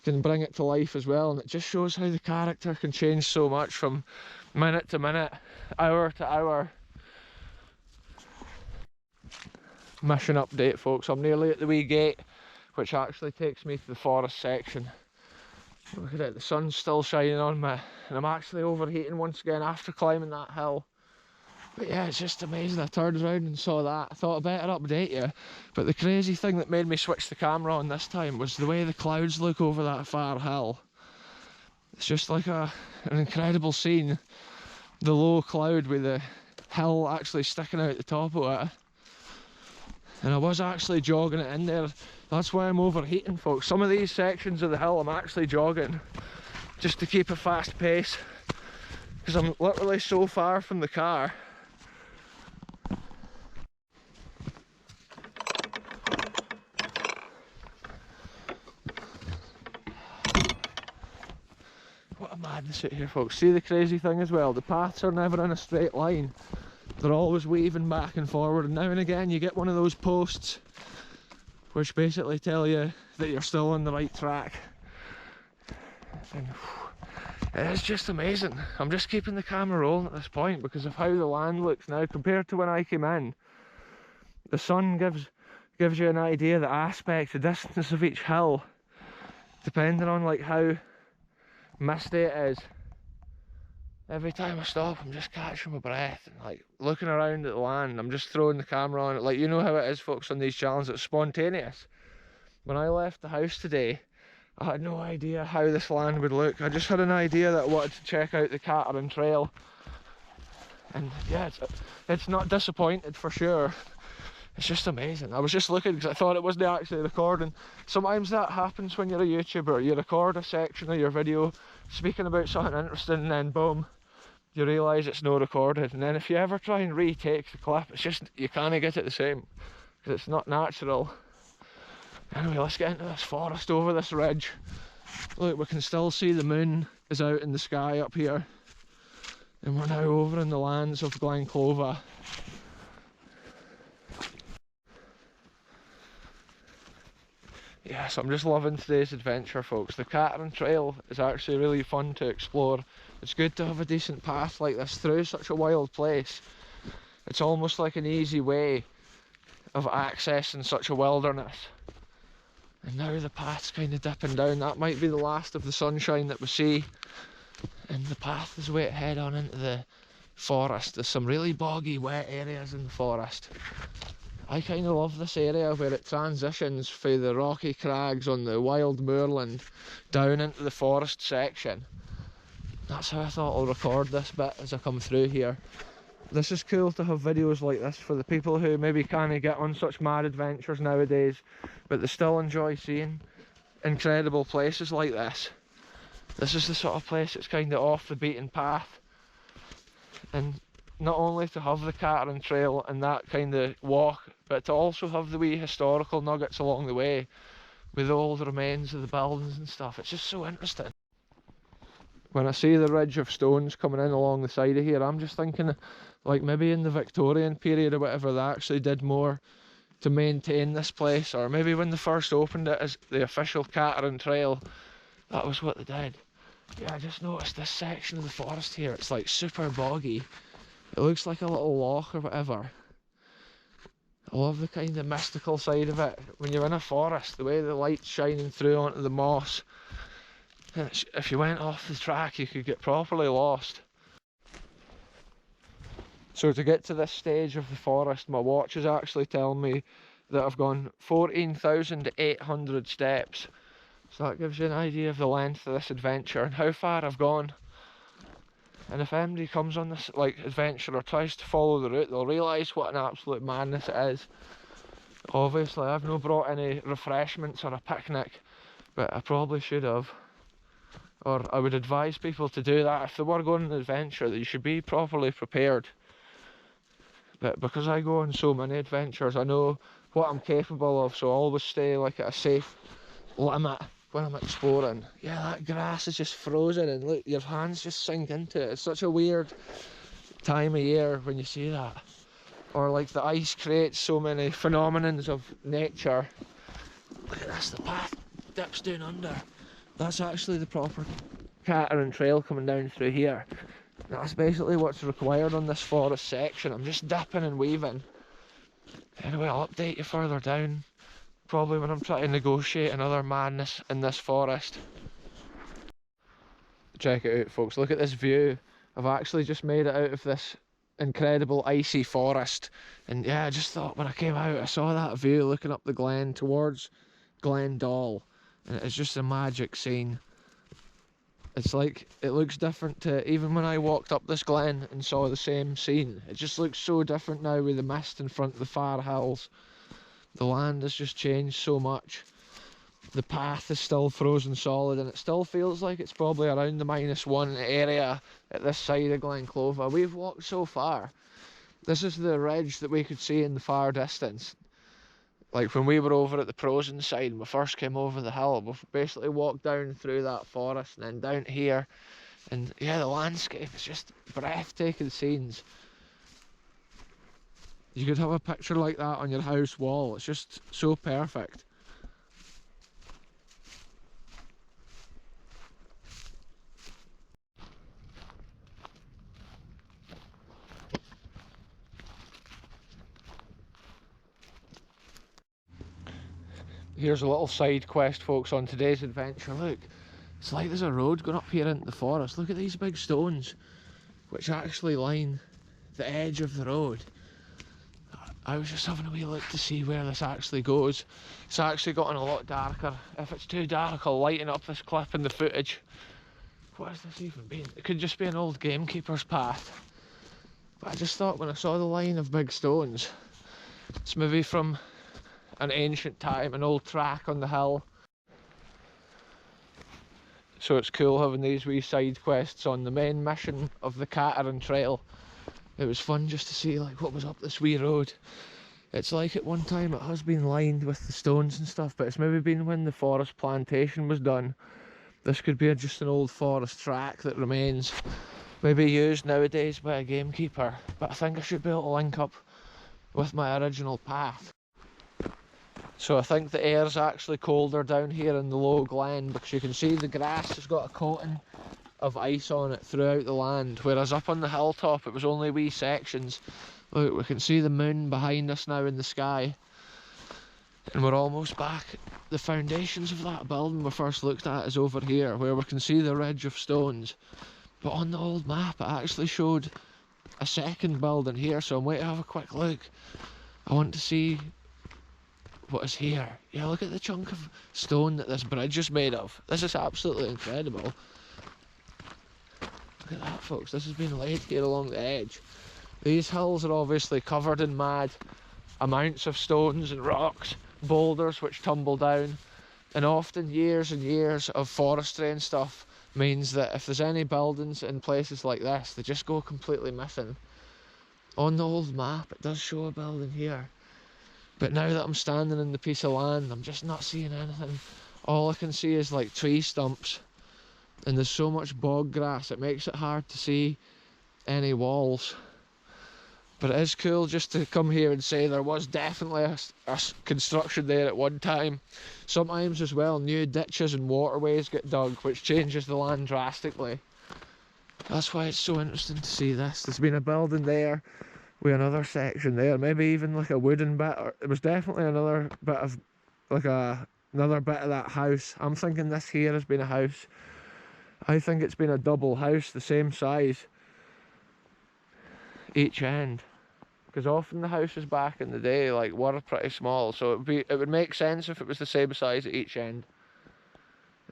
can bring it to life as well, and it just shows how the character can change so much from minute to minute, hour to hour. Mission update folks, I'm nearly at the wee gate which actually takes me to the forest section. Look at it, the sun's still shining on me and I'm actually overheating once again after climbing that hill. But yeah, it's just amazing. I turned around and saw that. I thought I'd better update you. But the crazy thing that made me switch the camera on this time was the way the clouds look over that far hill. It's just like an incredible scene. The low cloud with the hill actually sticking out the top of it. And I was actually jogging it in there. That's why I'm overheating folks. Some of these sections of the hill I'm actually jogging just to keep a fast pace, because I'm literally so far from the car. What a madness out here folks. See the crazy thing as well, the paths are never in a straight line. They're always weaving back and forward, and now and again you get one of those posts which basically tell you that you're still on the right track. And it's just amazing. I'm just keeping the camera rolling at this point because of how the land looks now compared to when I came in. The sun gives you an idea of the aspect, the distance of each hill, depending on like how misty it is. Every time I stop, I'm just catching my breath and like looking around at the land. I'm just throwing the camera on it. Like, you know how it is folks on these challenges, it's spontaneous. When I left the house today, I had no idea how this land would look. I just had an idea that I wanted to check out the Cateran Trail. And yeah, it's not disappointed for sure. It's just amazing. I was just looking because I thought it wasn't actually recording. Sometimes that happens when you're a YouTuber. You record a section of your video speaking about something interesting and then boom, you realise it's no recorded. And then if you ever try and retake the clip, it's just, you can't get it the same because it's not natural. Anyway, let's get into this forest over this ridge. Look, we can still see the moon is out in the sky up here. And we're now over in the lands of Glen Clova. Yeah, so I'm just loving today's adventure, folks. The Cateran Trail is actually really fun to explore. It's good to have a decent path like this through such a wild place. It's almost like an easy way of accessing such a wilderness. And now the path's kind of dipping down. That might be the last of the sunshine that we see. And the path is way to head on into the forest. There's some really boggy, wet areas in the forest. I kind of love this area where it transitions through the rocky crags on the wild moorland down into the forest section. That's how I thought I'll record this bit as I come through here. This is cool to have videos like this for the people who maybe can't get on such mad adventures nowadays, but they still enjoy seeing incredible places like this. This is the sort of place that's kind of off the beaten path. And not only to have the Cateran Trail and that kind of walk, but to also have the wee historical nuggets along the way with the old remains of the buildings and stuff. It's just so interesting. When I see the ridge of stones coming in along the side of here, I'm just thinking like maybe in the Victorian period or whatever they actually did more to maintain this place, or maybe when they first opened it as the official Cateran Trail, that was what they did. Yeah, I just noticed this section of the forest here, it's like super boggy. It looks like a little loch or whatever. I love the kind of mystical side of it. When you're in a forest, the way the light's shining through onto the moss, and if you went off the track you could get properly lost. So to get to this stage of the forest, my watch is actually telling me that I've gone 14,800 steps. So that gives you an idea of the length of this adventure and how far I've gone. And if anybody comes on this adventure or tries to follow the route, they'll realise what an absolute madness it is. Obviously I've not brought any refreshments or a picnic, but I probably should have. Or I would advise people to do that if they were going on an adventure, that you should be properly prepared. But because I go on so many adventures, I know what I'm capable of, so I always stay at a safe limit when I'm exploring. Yeah, that grass is just frozen and look, your hands just sink into it. It's such a weird time of year when you see that. Or the ice creates so many phenomenons of nature. Look at this, the path dips down under. That's actually the proper Cateran Trail coming down through here. That's basically what's required on this forest section. I'm just dipping and weaving. Anyway, I'll update you further down, probably when I'm trying to negotiate another madness in this forest. Check it out, folks, look at this view. I've actually just made it out of this incredible icy forest, and yeah, I just thought when I came out I saw that view looking up the glen towards Glen Doll, and it's just a magic scene. It's it looks different to even when I walked up this glen and saw the same scene. It just looks so different now with the mist in front of the far hills. The land has just changed so much. The path is still frozen solid, and it still feels like it's probably around the -1 area at this side of Glen Clova. We've walked so far. This is the ridge that we could see in the far distance. When we were over at the Prosen side and we first came over the hill, we basically walked down through that forest and then down here. And yeah, the landscape is just breathtaking scenes. You could have a picture like that on your house wall. It's just so perfect. Here's a little side quest, folks, on today's adventure. Look, it's like there's a road going up here into the forest. Look at these big stones, which actually line the edge of the road. I was just having a wee look to see where this actually goes. It's actually gotten a lot darker. If it's too dark, I'll lighten up this clip in the footage. What has this even been? It could just be an old gamekeeper's path. But I just thought when I saw the line of big stones, it's maybe from an ancient time, an old track on the hill. So it's cool having these wee side quests on the main mission of the Cateran Trail. It was fun just to see what was up this wee road. It's at one time it has been lined with the stones and stuff, but it's maybe been when the forest plantation was done. This could be just an old forest track that remains, maybe used nowadays by a gamekeeper, but I think I should be able to link up with my original path. So I think the air's actually colder down here in the low glen, because you can see the grass has got a coating of ice on it throughout the land, whereas up on the hilltop it was only wee sections. Look, we can see the moon behind us now in the sky, and we're almost back. The foundations of that building we first looked at is over here, where we can see the ridge of stones, but on the old map it actually showed a second building here, so I'm waiting to have a quick look. I want to see what is here. Yeah, look at the chunk of stone that this bridge is made of. This is absolutely incredible. Look at that, folks. This has been laid here along the edge. These hills are obviously covered in mad amounts of stones and rocks, boulders which tumble down, and often years and years of forestry and stuff means that if there's any buildings in places like this, they just go completely missing. On the old map it does show a building here, but now that I'm standing in the piece of land, I'm just not seeing anything. All I can see is like tree stumps, and there's so much bog grass it makes it hard to see any walls. But it is cool just to come here and say there was definitely a construction there at one time. Sometimes as well, new ditches and waterways get dug, which changes the land drastically. That's why it's so interesting to see this. There's been a building there with another section there, maybe even like a wooden bit. Or it was definitely another bit of like another bit of that house. I'm thinking this here has been a house. I think it's been a double house, the same size each end, because often the houses back in the day like were pretty small, so it would make sense if it was the same size at each end.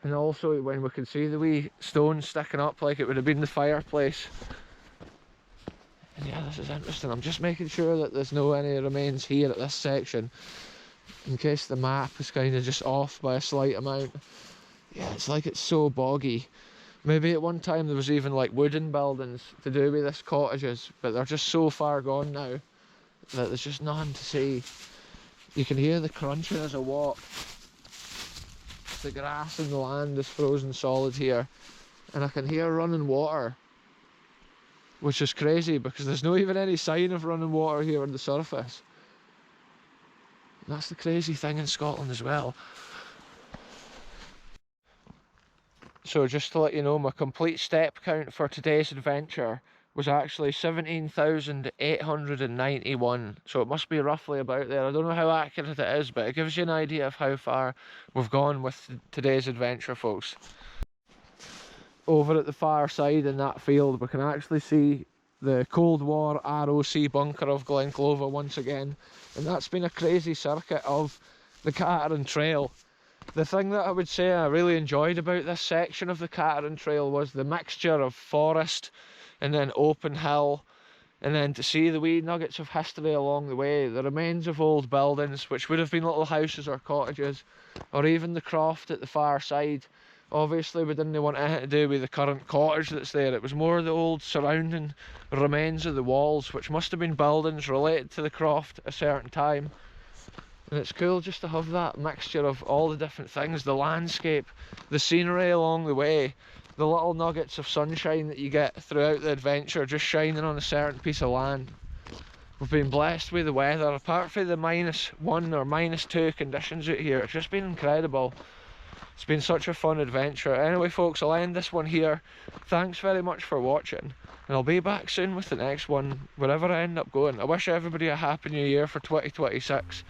And also when we can see the wee stones sticking up, like it would have been the fireplace. And yeah, this is interesting. I'm just making sure that there's no any remains here at this section, in case the map is kind of just off by a slight amount. Yeah, it's like it's so boggy. Maybe at one time there was even like wooden buildings to do with this cottages, but they're just so far gone now that there's just nothing to see. You can hear the crunching as I walk. The grass and the land is frozen solid here, and I can hear running water, which is crazy because there's not even any sign of running water here on the surface. And that's the crazy thing in Scotland as well. So just to let you know, my complete step count for today's adventure was actually 17,891. So it must be roughly about there. I don't know how accurate it is, but it gives you an idea of how far we've gone with today's adventure, folks. Over at the far side in that field, we can actually see the Cold War ROC bunker of Glen Clova once again. And that's been a crazy circuit of the Cateran Trail. The thing that I would say I really enjoyed about this section of the Cateran Trail was the mixture of forest and then open hill, and then to see the wee nuggets of history along the way, the remains of old buildings which would have been little houses or cottages, or even the croft at the far side. Obviously we didn't want anything to do with the current cottage that's there. It was more the old surrounding remains of the walls, which must have been buildings related to the croft at a certain time. And it's cool just to have that mixture of all the different things, the landscape, the scenery along the way, the little nuggets of sunshine that you get throughout the adventure just shining on a certain piece of land. We've been blessed with the weather, apart from the -1 or -2 conditions out here. It's just been incredible. It's been such a fun adventure. Anyway folks, I'll end this one here. Thanks very much for watching, and I'll be back soon with the next one, wherever I end up going. I wish everybody a happy new year for 2026.